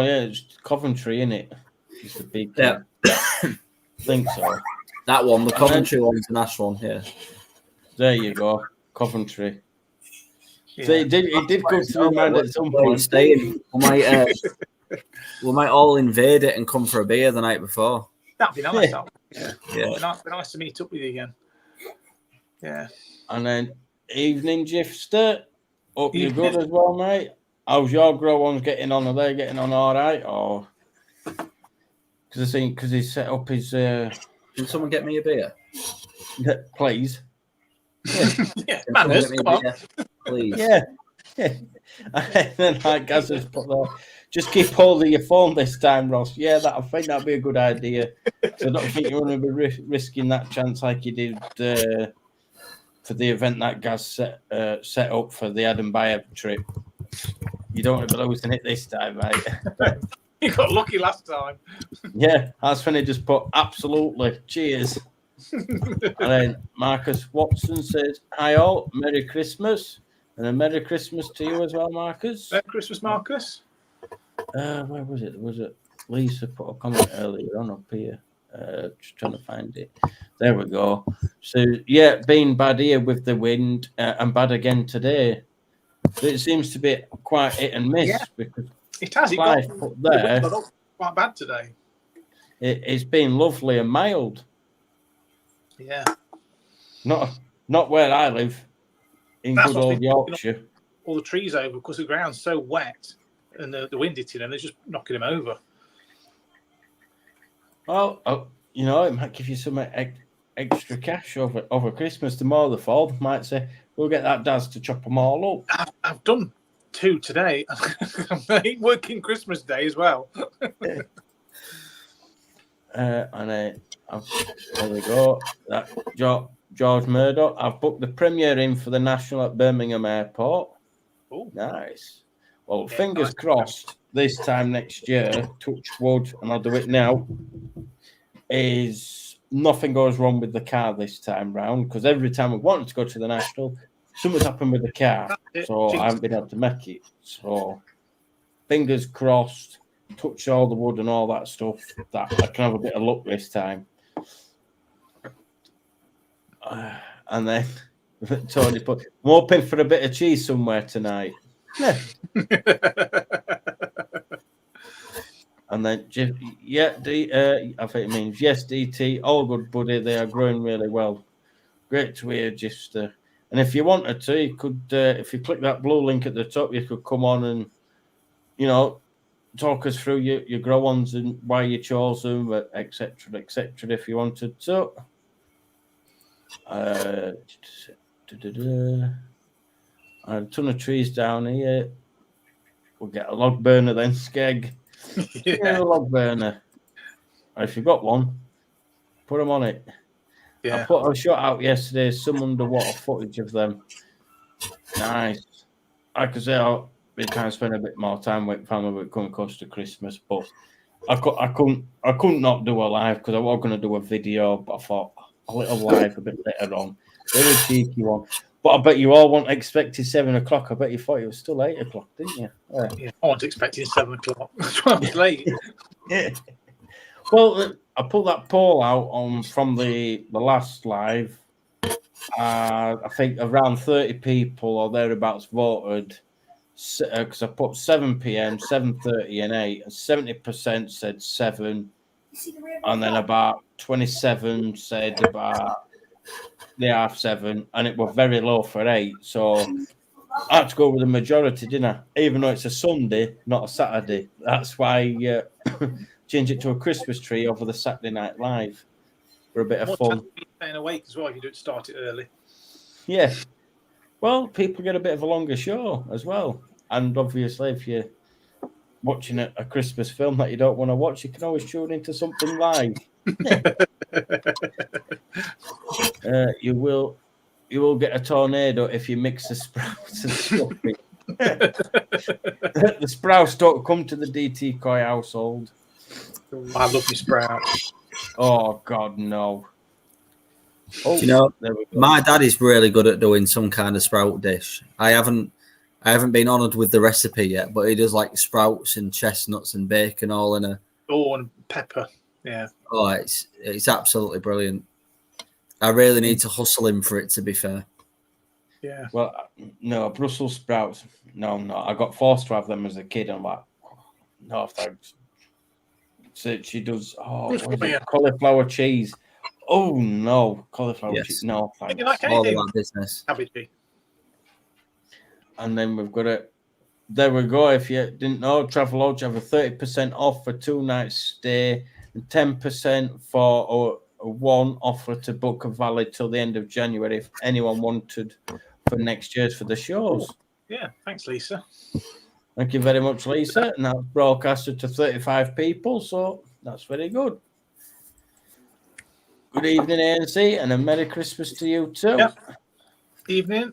It's Coventry, innit? It's the big. Yeah, I think so. That one, the Coventry one's the National one. Yeah. There you go, Coventry. Yeah. So it did come to my mind at some point. We might all invade it and come for a beer the night before. That'd be nice. Yeah. It'd be nice to meet up with you again. Yeah. And then evening Gifster, hope you're good as well, mate. How's your grow ones getting on? Are they getting on all right? Or because he's set up his. Can someone get me a beer? Please. Yeah, manners, come on. Please. Yeah. And then like Gaz has put there, just keep hold of your phone this time, Ross. Yeah, I think that'd be a good idea. So I don't think you want to be risking that chance like you did for the event that Gaz set up for the Adam Bayer trip. You don't want to be losing it this time, mate. You got lucky last time. Yeah, that's when he just put absolutely. Cheers. And then Marcus Watson says, "Hi all, Merry Christmas, and a Merry Christmas to you as well, Marcus." Merry Christmas, Marcus. Where was it? Was it Lisa put a comment earlier on up here? Just trying to find it. There we go. So yeah, been bad here with the wind and bad again today. So it seems to be quite hit and miss because it has. Put there. Quite bad today. It's been lovely and mild. Yeah. Not where I live in good old Yorkshire. All the trees over because the ground's so wet. and the wind hitting him, they're just knocking him over. Well, it might give you some extra cash over Christmas. The more the fall, might say, we'll get that Daz to chop them all up. I've done 2 today. I'm working Christmas Day as well. There we go. That George Murdoch. I've booked the premiere in for the National at Birmingham Airport. Oh, nice. Well, yeah, fingers nice. crossed. This time next year, touch wood, and I'll do it now. Is nothing goes wrong with the car this time round, because every time we wanted to go to the National, something's happened with the car, so I haven't been able to make it. So, fingers crossed, touch all the wood and all that stuff, that I can have a bit of luck this time. And then Tony put, I'm hoping for a bit of cheese somewhere tonight. Yeah. And then, I think it means, yes, DT, all good, buddy. They are growing really well. Great to hear, Gister. And if you wanted to, you could, if you click that blue link at the top, you could come on and, talk us through your grow-ons and why you chose them, etc., if you wanted to. I had a ton of trees down here. We'll get a log burner then, Skeg. Yeah, a log burner. If you've got one, put them on it. Yeah. I put a shot out yesterday, some underwater footage of them. Nice. Like I say, I'll be trying to spend a bit more time with family when it comes close to Christmas, but I couldn't not do a live because I was going to do a video, but I thought a little live a bit later on. Really cheeky one. But I bet you all weren't expecting 7 o'clock. I bet you thought it was still 8 o'clock, didn't you? Yeah, I wasn't expecting 7 o'clock. That's why I was late. Yeah. Well, I pulled that poll out from the last live. I think around 30 people or thereabouts voted because I put 7 p.m., 7:30 and 8, and 70% said 7, and then about 27 said about the 7:30, and it was very low for 8. So I had to go with the majority, didn't I? Even though it's a Sunday, not a Saturday. That's why change it to a Christmas tree over the Saturday Night Live for a bit of fun. Staying awake as well if you don't start it early. Yeah. Well, people get a bit of a longer show as well. And obviously, if you're watching a Christmas film that you don't want to watch, you can always tune into something live. You will get a tornado if you mix the sprouts and stuffing. The sprouts don't come to the DT Coy household. I love my sprouts. Oh God, no. Do you know, my dad is really good at doing some kind of sprout dish. I haven't been honoured with the recipe yet, but he does like sprouts and chestnuts and bacon all in a. Oh, and pepper. Yeah. Oh, it's absolutely brilliant. I really need to hustle him for it, to be fair. Yeah. Well, no, Brussels sprouts. No, I got forced to have them as a kid. I'm like, no, thanks. So she does. Oh, cauliflower cheese. Oh no, cauliflower cheese. No, thanks. Like all of that business. Cabbagey. And then we've got it. There we go. If you didn't know, Travelodge have a 30% off for 2 nights stay and 10% for one offer to book a valid till the end of January if anyone wanted for next year's for the shows. Yeah, thanks, Lisa. Thank you very much, Lisa. And that's broadcasted to 35 people, so that's very good. Good evening, ANC, and a Merry Christmas to you too. Yep. Evening.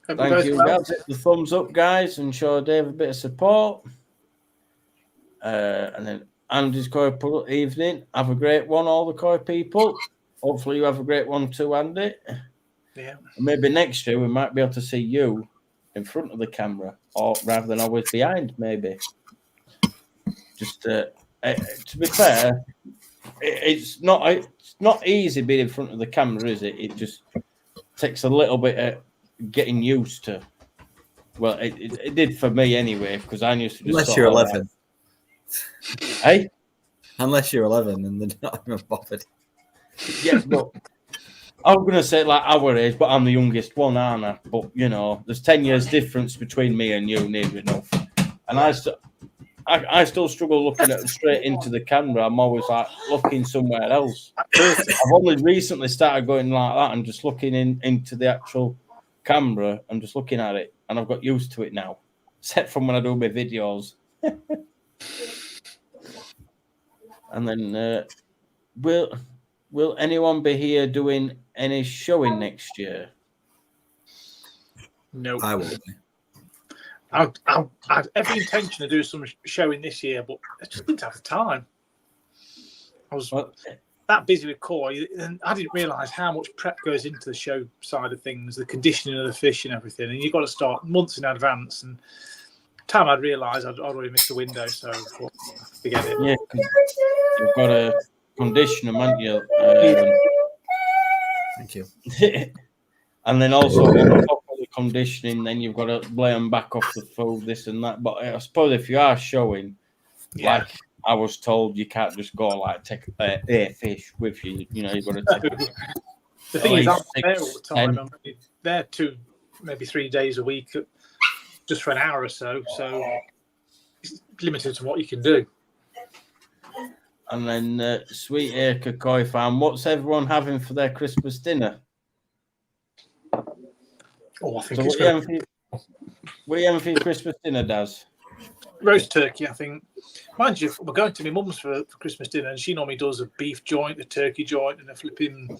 Thank you, guys. Hit the thumbs up, guys, and show Dave a bit of support. And then Andy's Koi evening. Have a great one, all the Koi people. Hopefully you have a great one too, Andy. Yeah. And maybe next year we might be able to see you in front of the camera, or rather than always behind, maybe. Just to be fair, it's not easy being in front of the camera, is it? It just takes a little bit of getting used to. Well, it did for me anyway, because I used to just. Unless you're 11. Hey? Unless you're 11 and they're not even bothered. Yeah, but I'm going to say like our age, but I'm the youngest one, aren't I? But, there's 10 years difference between me and you, near enough. And I still struggle looking at straight into the camera. I'm always like looking somewhere else. I've only recently started going like that and just looking into the actual camera and just looking at it, and I've got used to it now, except from when I do my videos. And then will anyone be here doing any showing next year? No, I will be. I had every intention of doing some showing this year, but I just didn't have the time. I was that busy with koi, and I didn't realise how much prep goes into the show side of things, the conditioning of the fish and everything. And you've got to start months in advance. And time I'd realised I'd already missed the window, so forget it. Yeah, you've got to condition them, haven't you? Thank you. And then also on top of the conditioning, then you've got to lay them back off the food, this and that. But I suppose if you are showing, like I was told, you can't just go like take a fish with you. You know, you've got to take. The thing is, I'm there all the time. I'm there 2, maybe 3 days a week, just for an hour or so. So it's limited to what you can do. And then Sweet Acre Koi Farm. What's everyone having for their Christmas dinner? Oh, I think so it's what are you having for your Christmas dinner, Daz? Roast turkey, I think. Mind you, we're going to my mum's for Christmas dinner, and she normally does a beef joint, a turkey joint, and a flipping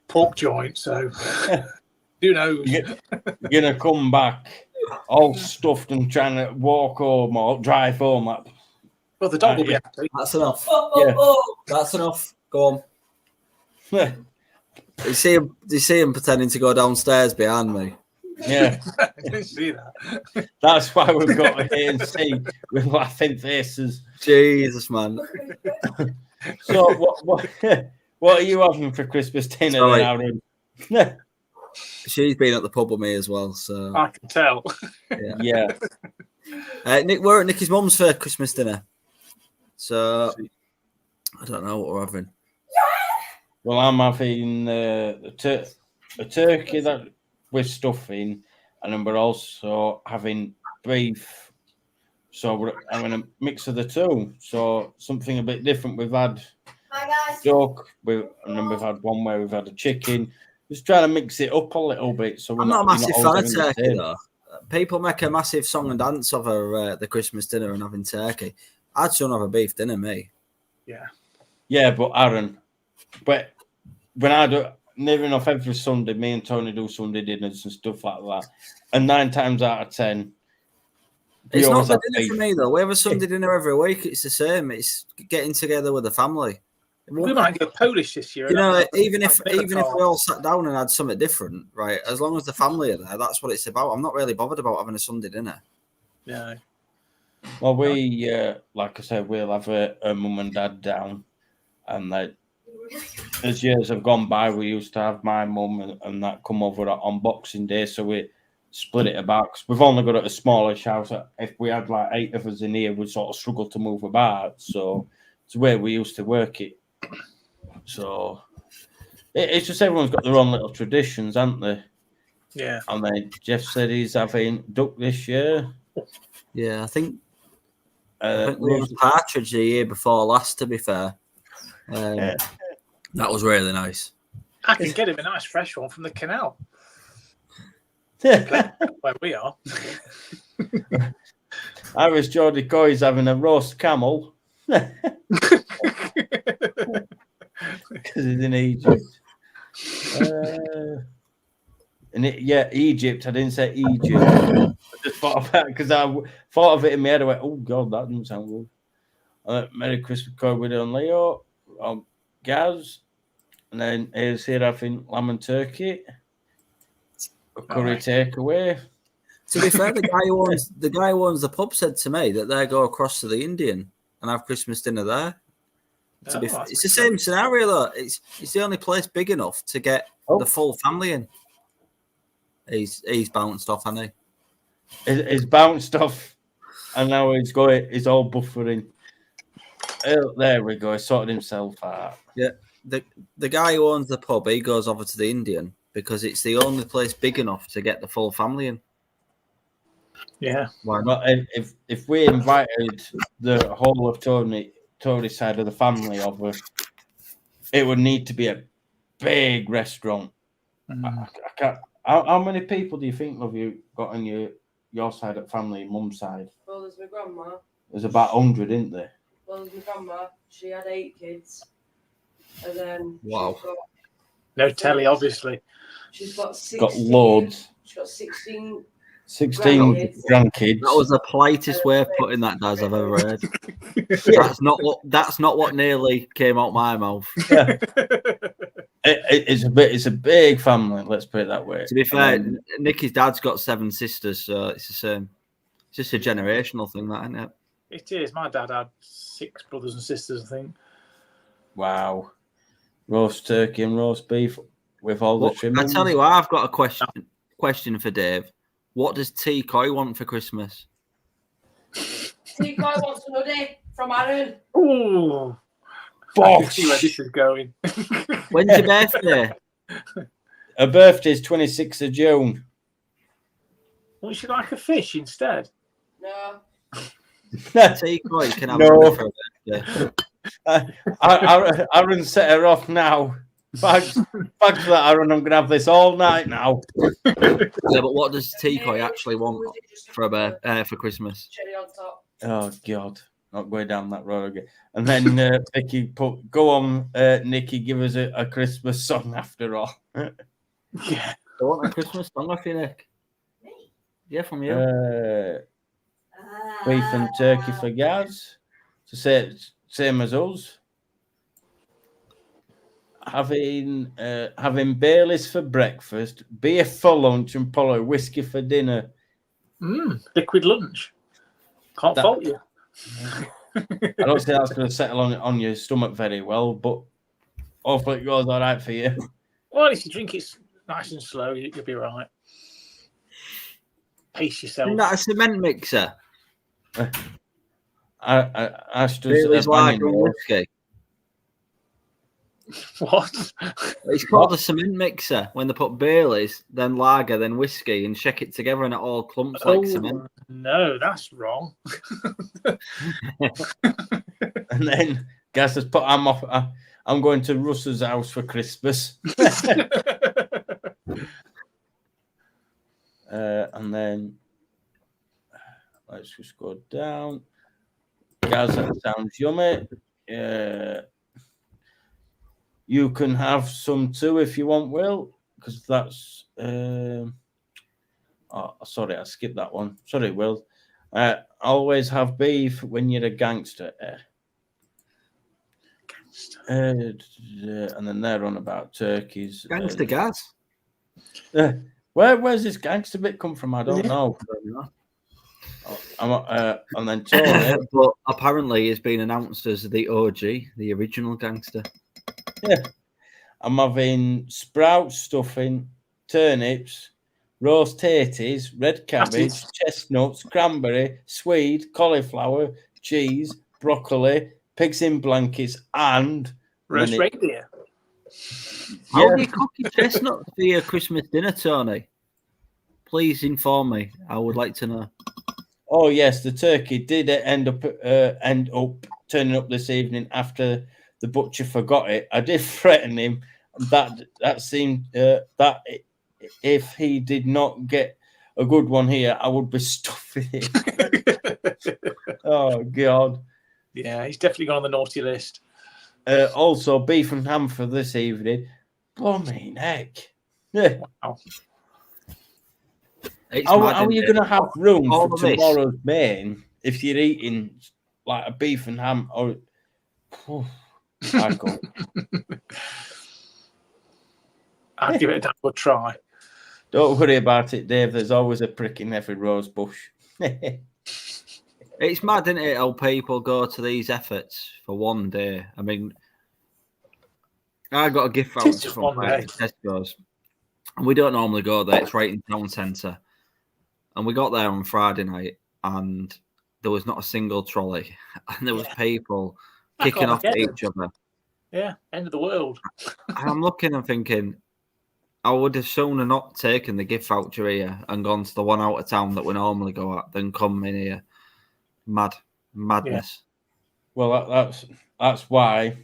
pork joint. So who knows? You're gonna come back all stuffed and trying to walk home or drive home. Well, the dog will be happy. That's enough. Yeah. That's enough. Go on. You see him pretending to go downstairs behind me. Yeah. I didn't see that. That's why we've got a ANC with laughing faces. Jesus, man. So what are you having for Christmas dinner then, Aaron? She's been at the pub with me as well, so I can tell. Yeah. Nick, we're at Nicky's mum's for Christmas dinner. So I don't know what we're having. Well, I'm having a turkey that with stuffing, and then we're also having beef. So we're having a mix of the two. So something a bit different. We've had duck, and then we've had one where we've had a chicken. Just trying to mix it up a little bit. So I'm not a massive fan of turkey, though. People make a massive song and dance over the Christmas dinner and having turkey. I'd still have a beef dinner, me. Yeah. Yeah, but Aaron, when I do, near enough every Sunday, me and Tony do Sunday dinners and stuff like that. And 9 times out of 10, it's not the dinner for me, though. We have a Sunday dinner every week. It's the same. It's getting together with the family. We might go Polish this year. You know, even if we all sat down and had something different, right? As long as the family are there, that's what it's about. I'm not really bothered about having a Sunday dinner. Yeah. Well, we, like I said, we'll have a mum and dad down, and as years have gone by, we used to have my mum and that come over on Boxing Day, so we split it about. Cause we've only got a smallish house. If we had like 8 of us in here, we'd sort of struggle to move about. So it's the way we used to work it. So it's just everyone's got their own little traditions, haven't they? Yeah. And then Jeff said he's having duck this year. Yeah, I think we had partridge the year before last, to be fair. That was really nice. I can get him a nice fresh one from the canal. Where we are. Irish Geordie Coy's having a roast camel. Because he's in Egypt. Egypt. I didn't say Egypt. I just thought of that because I thought of it in my head. I went, oh, God, that doesn't sound good. Merry Christmas, Coy, with Leo, Gaz, and then here's here having lamb and turkey, a curry takeaway. To be fair, the guy who owns the pub said to me that they go across to the Indian and have Christmas dinner there. It's the same scenario, though. It's the only place big enough to get the full family in. He's bounced off, hasn't he? He's bounced off, and now he's all buffering. There we go. He sorted himself out. Yeah, the guy who owns the pub, he goes over to the Indian because it's the only place big enough to get the full family in. Yeah. Why not? But if we invited the whole of Tony's side of the family over, it would need to be a big restaurant. I can't. How many people do you think of you got on your side of family, mum's side? Well, there's my grandma. There's about 100, isn't there? Well, there's my grandma. She had 8 kids. And then Wow. she's got, No telly, obviously. she's got 16. Got loads. She's got 16. 16 grandkids. That was the politest way of putting that, Daz, I've ever heard. That's not what nearly came out my mouth. Yeah. It's a big family. Let's put it that way. To be fair, Nicky's dad's got 7 sisters, so it's the same. It's just a generational thing, that, isn't it? It is. My dad had 6 brothers and sisters, I think. Wow. Roast turkey and roast beef with all the I trimmings. tell you what, I've got a question for Dave. What does T. Coy want for Christmas? T. Coy wants an hoodie from Aaron. Ooh. I can see where this is going. When's your birthday? Her birthday's 26th of June. Wouldn't you like a fish instead? No. T. Coy can have No. a for a birthday. Aaron set her off now. Thanks for that, Aaron. I'm going to have this all night now. Yeah, but what does T. Coy actually want for Christmas? Cherry on top. Oh, God. Not going down that road again. And then Vicky go on, Nikki, give us a Christmas song after all. Yeah. I want a Christmas song off you, Nick. Me? Yeah, from you. Beef and turkey for Gaz. So same as us. Having Baileys for breakfast, beer for lunch, and probably whiskey for dinner. Liquid lunch. Can't fault you. I don't think that's going to settle on your stomach very well, but hopefully it goes all right for you. Well, if you drink it nice and slow, you'll be right. Pace yourself. Isn't that a cement mixer? Baileys lager and whiskey. What? It's called a cement mixer when they put Baileys, then lager, then whiskey, and shake it together, and it all clumps like cement. No, that's wrong. And then Gaz has put, I'm going to Russ's house for Christmas. And then let's just go down. Gaz, that sounds yummy. You can have some too if you want, Will, because that's. Sorry, I skipped that one. Sorry, Will. Always have beef when you're a gangster. And then they're on about turkeys. Gangster Gaz. Where's this gangster bit come from? I don't know. And then Tony. But apparently it's been announced as the OG, the original gangster. Yeah. I'm having sprouts, stuffing, turnips, roast tatties, red cabbage, chestnuts, cranberry, swede, cauliflower, cheese, broccoli, pigs in blankets, and roast reindeer. How do you cook your chestnuts for your Christmas dinner, Tony? Please inform me. I would like to know. Oh yes, the turkey did end up turning up this evening after the butcher forgot it. I did threaten him that seemed that if he did not get a good one here, I would be stuffing it. Oh God! Yeah, he's definitely gone on the naughty list. Also, beef and ham for this evening. Blooming heck! Yeah. Wow. How are you going to have room for tomorrow's this main if you're eating like a beef and ham? Or I'd give it a good try. Don't worry about it, Dave. There's always a prick in every rose bush. It's mad, isn't it, how people go to these efforts for one day. I mean, I got a gift voucher from Tesco's. And we don't normally go there. It's right in town centre. And we got there on Friday night, and there was not a single trolley. And there was people kicking off at each other. Yeah, end of the world. And I'm looking and thinking, I would have sooner not taken the gift voucher here and gone to the one out of town that we normally go at than come in here. Madness. Well, that's why.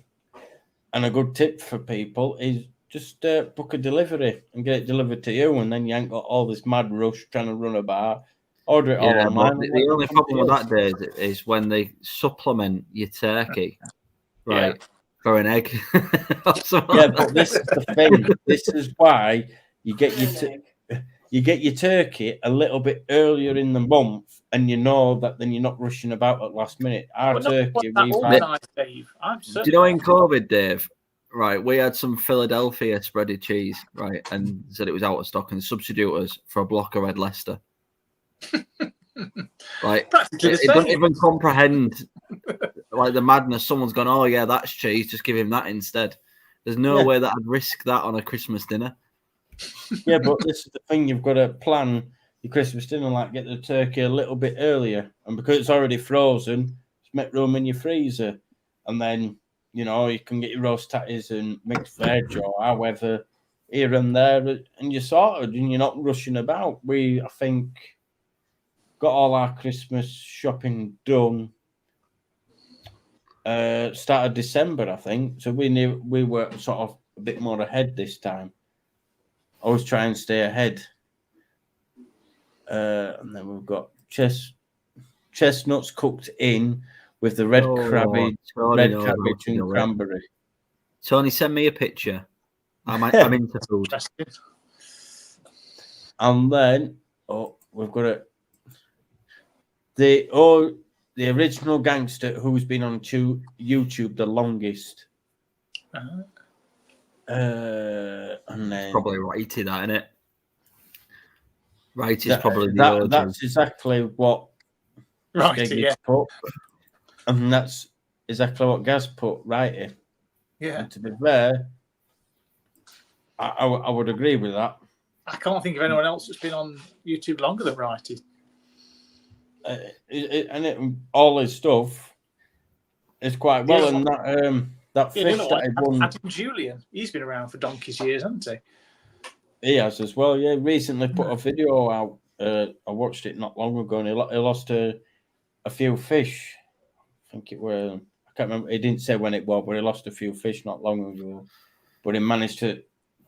And a good tip for people is just book a delivery and get it delivered to you, and then you ain't got all this mad rush trying to run about. Order it all Yeah, online. but the only problem with that, Dave, is when they supplement your turkey, right, for an egg. Yeah, but this is the thing. This is why you get your turkey a little bit earlier in the month, and you know that then you're not rushing about at last minute. Our turkey, we've had. Dave. Do you know in COVID, Dave? Right, we had some Philadelphia spreaded cheese, right, and said it was out of stock, and substitute us for a block of Red Leicester. Like, it doesn't even comprehend like the madness. Someone's gone, oh yeah, that's cheese, just give him that instead. There's no way that I'd risk that on a Christmas dinner. Yeah, but this is the thing, you've got to plan your Christmas dinner, like get the turkey a little bit earlier, and because it's already frozen, just make room in your freezer, and then you know you can get your roast tatties and mixed veg or however here and there, and you're sorted, and you're not rushing about. I think got all our Christmas shopping done start of December, I think. So we knew we were sort of a bit more ahead this time. Always try and stay ahead. And then we've got chestnuts cooked in with the red cabbage and cranberry. Tony, send me a picture. I'm into food. And then we've got the original gangster who's been on YouTube the longest. And then probably Righty, that, isn't it? Righty's probably the that's exactly what Righty, put, and that's exactly what Gaz put, Righty. Yeah. And to be fair, I would agree with that. I can't think of anyone else that's been on YouTube longer than Righty. All his stuff is quite well, and that fish that he won. Adam Julian, he's been around for donkey's years, hasn't he? He has as well. Yeah, recently put a video out. I watched it not long ago, and he lost a few fish. I think it were. I can't remember. He didn't say when it was, but he lost a few fish not long ago. But he managed to,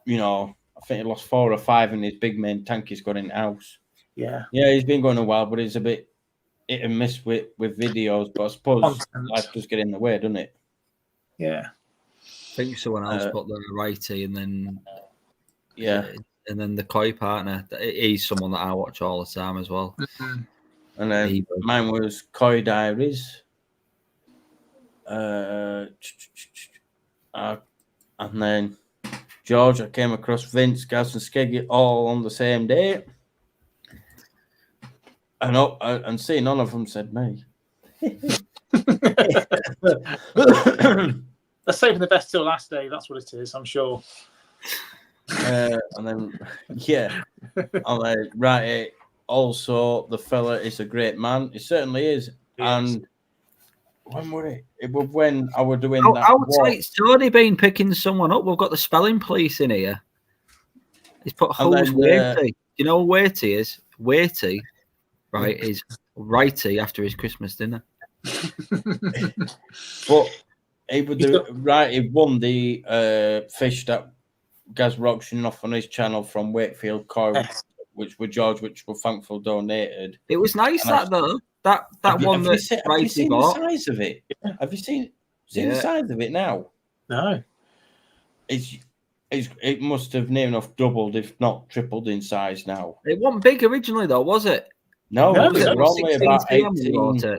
I think he lost 4 or 5 in his big main tank he's got in the house. Yeah. Yeah, he's been going a while, but he's a bit hit and miss with videos. But I suppose life does get in the way, doesn't it? Yeah. I think someone else put the Righty, and then and then the Koi partner. He's someone that I watch all the time as well. Mm-hmm. And then mine was Koi Diaries. And then George, I came across Vince, Gaz, and Skeggy all on the same day. And see, none of them said me. They're saving the best till last day. That's what it is, I'm sure. And then, and then, right. Also, the fella is a great man. He certainly is. And when were it? It was when I was doing that. I would say it's already been picking someone up. We've got the spelling police in here. He's put who's Weighty. You know what Weighty is? Weighty, right, is Righty after his Christmas dinner. But he won the fish that Gaz were auctioning off on his channel from Wakefield Koi, which were George, which were thankful donated. It was nice though. That one that Righty bought. Have you seen the size of it? Have you seen the size of it now? No. It must have near enough doubled, if not tripled in size now. It wasn't big originally though, was it? No, we're only about 18.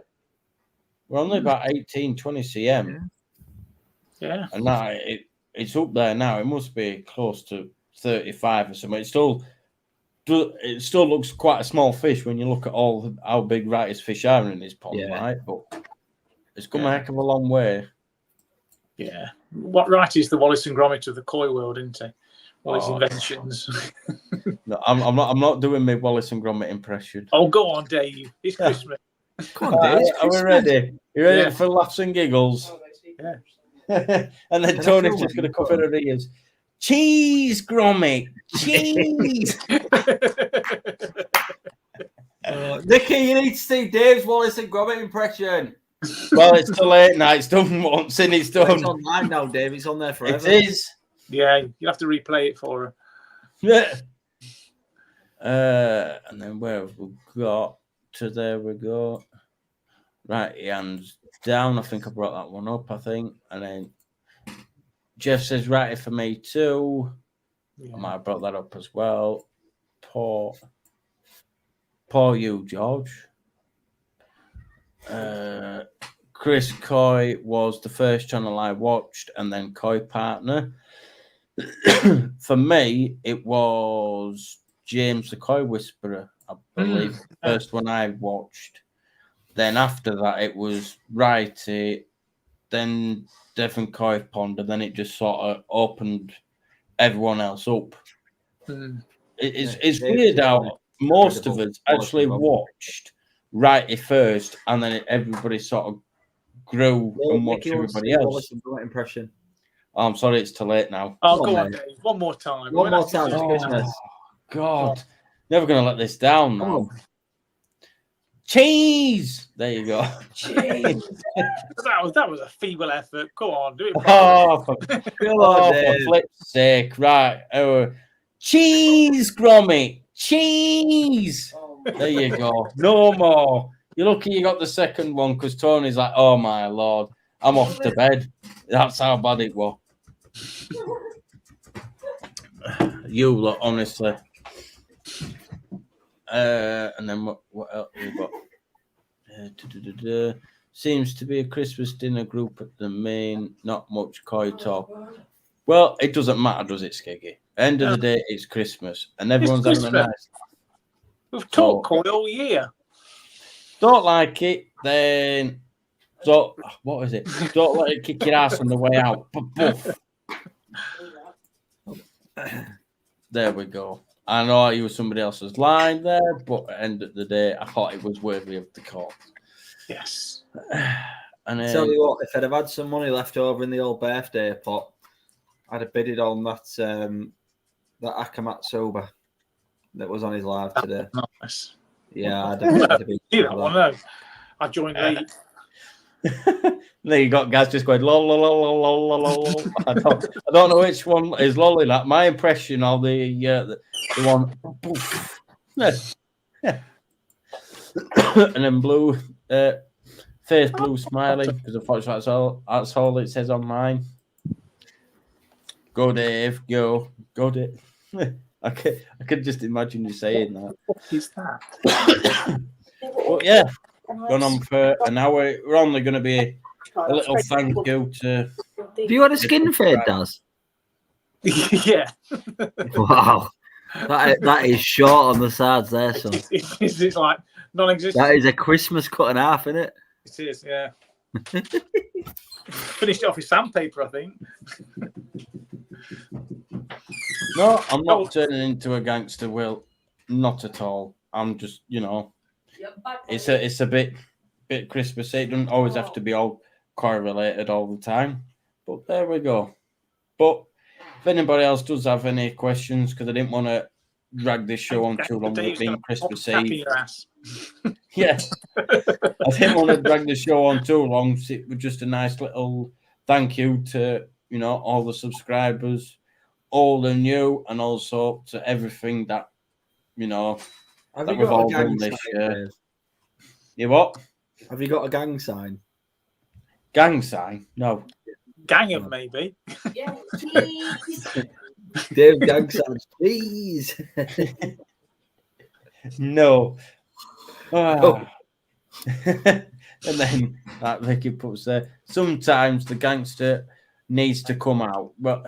We're only about 18, 20 cm. Yeah. And now it's up there now. It must be close to 35 or something. It still looks quite a small fish when you look at how big Righty's fish are in his pond, right? But it's come a heck of a long way. Yeah. What Righty's the Wallace and Gromit of the koi world, isn't he? All his inventions. No, I'm not doing my Wallace and Gromit impression. Oh, go on, Dave. It's Christmas. Come on, Dave. Are we ready? You ready for laughs and giggles? Yeah. And then Tony's just going to cover her ears. Cheese, Gromit. Cheese. Nicky, you need to see Dave's Wallace and Gromit impression. Well, it's too late now. It's done once and it's done. It's online now, Dave. It's on there forever. It is. Yeah, you'll have to replay it for her. Yeah. And then where have we got to? There we go. Right, hands down. I think I brought that one up, I think. And then Jeff says, right for me too. Yeah. I might have brought that up as well. Poor you, George. Chris Coy was the first channel I watched, and then Coy Partner. For me, it was James the Coy Whisperer, I believe, the first one I watched. Then after that, it was Righty, then Devon Coy Pond, and then it just sort of opened everyone else up. It's weird how most of us actually watched Righty first, and then everybody sort of grew and watched everybody else. Impression. Oh, I'm sorry, it's too late now. Oh, go on, Dave. One more time. One more time. It's Christmas. God, never going to let this down now. Cheese. There you go. Cheese. that was a feeble effort. Go on, do it. For flip's sake. Right. Cheese, Gromit. Cheese. There you go. No more. You're lucky you got the second one because Tony's like, oh my Lord, I'm off to bed. That's how bad it was. You look, honestly. And then what else we got? Seems to be a Christmas dinner group at the main. Not much Coy talk. Well, it doesn't matter, does it, Skeggy? End of the day, it's Christmas, and everyone's having a nice. We've talked Coy all year. Don't like it, then. So what is it? Don't let it kick your ass on the way out. Buff. There we go. I know you were somebody else's line there, but at the end of the day, I thought it was worthy of the call. Yes. And tell you what, if I'd have had some money left over in the old birthday pot, I'd have bidded on that Akamatsuba that was on his live today. Nice. Yeah, I'd have bid that one. No. I joined late. There you got guys just going lol lol lol lol lol lol. I don't know which one is lolling at. My impression of the one, and then blue, face blue smiling because unfortunately that's all it says on mine. Go Dave, go Dave. I could just imagine you saying that. What is that? But yeah. Gone on for an hour. We're only going to be a little thank you to. Have you had a skin fade, Daz? Yeah. Wow. That is short on the sides there, son. It's like non-existent. That is a Christmas cut in half, isn't it? It is, yeah. Finished it off with sandpaper, I think. No, I'm not turning into a gangster, Will. Not at all. I'm just, it's a bit Christmassy. It doesn't always have to be all correlated all the time. But there we go. But if anybody else does have any questions, because I didn't want to drag this show on too long with it being Christmas Eve. Yeah. I didn't want to drag the show on too long. So it was just a nice little thank you to, all the subscribers, old and new, and also to everything that, have that you we've got all a gang done this sign, year. You what? Have you got a gang sign? Gang sign? No. Gang of maybe. Yeah. Dave gang signs, please. No. Oh. And then that Vicky puts there. Sometimes the gangster needs to come out, but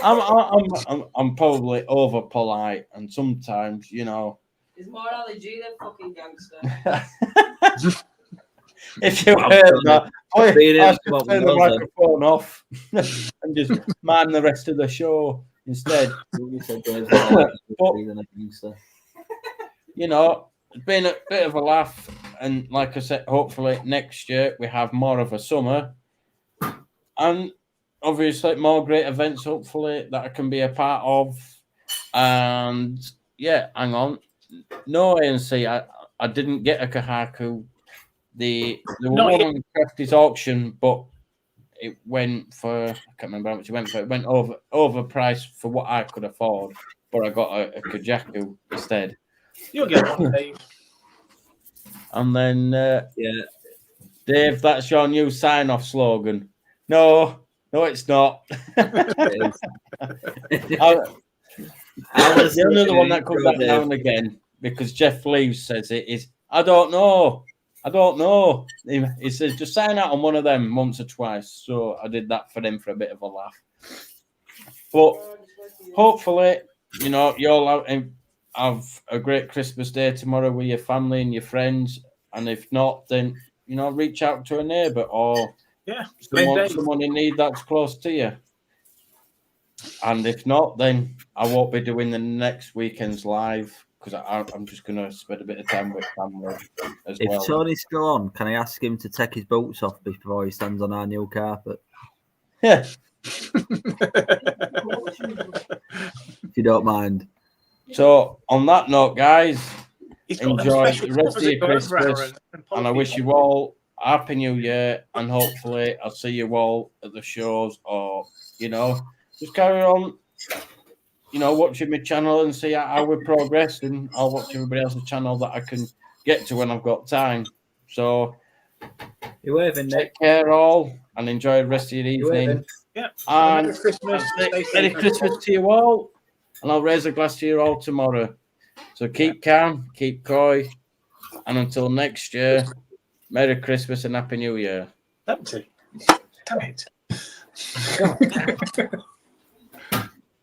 I'm probably over polite, and sometimes It's more allergy than fucking gangster. If you heard that, I should turn the microphone off and just mind the rest of the show instead. But, it's been a bit of a laugh, and like I said, hopefully next year we have more of a summer. And obviously more great events, hopefully, that I can be a part of. And yeah, hang on. No ANC, I didn't get a Kahaku. There were Not one yet. on Crafty's auction, but it went for, I can't remember how much it went for. It went overpriced for what I could afford, but I got a Kajaku instead. You'll get one, Dave. And then, Yeah. Dave, that's your new sign-off slogan. No, it's not. It is. The only other one that comes back now and again, because Jeff Leaves says it, is, I don't know. He says, just sign out on one of them once or twice. So I did that for him for a bit of a laugh. But hopefully, you'll have a great Christmas day tomorrow with your family and your friends. And if not, then, reach out to a neighbour or someone in need that's close to you. And if not, then I won't be doing the next weekend's live because I'm just going to spend a bit of time with family as well. If Tony's still on, can I ask him to take his boots off before he stands on our new carpet? Yeah. If you don't mind. So, on that note, guys, enjoy the rest of your covers Christmas. And I wish you all a Happy New Year. And hopefully, I'll see you all at the shows or, just carry on, watching my channel and see how we progress. And I'll watch everybody else's channel that I can get to when I've got time. So, you're waving, Nick. Take care, all, and enjoy the rest of your evening. Yeah. And Merry Christmas. Merry Christmas to you all. And I'll raise a glass to you all tomorrow. So keep calm, keep coy. And until next year, Merry Christmas and Happy New Year. Damn it.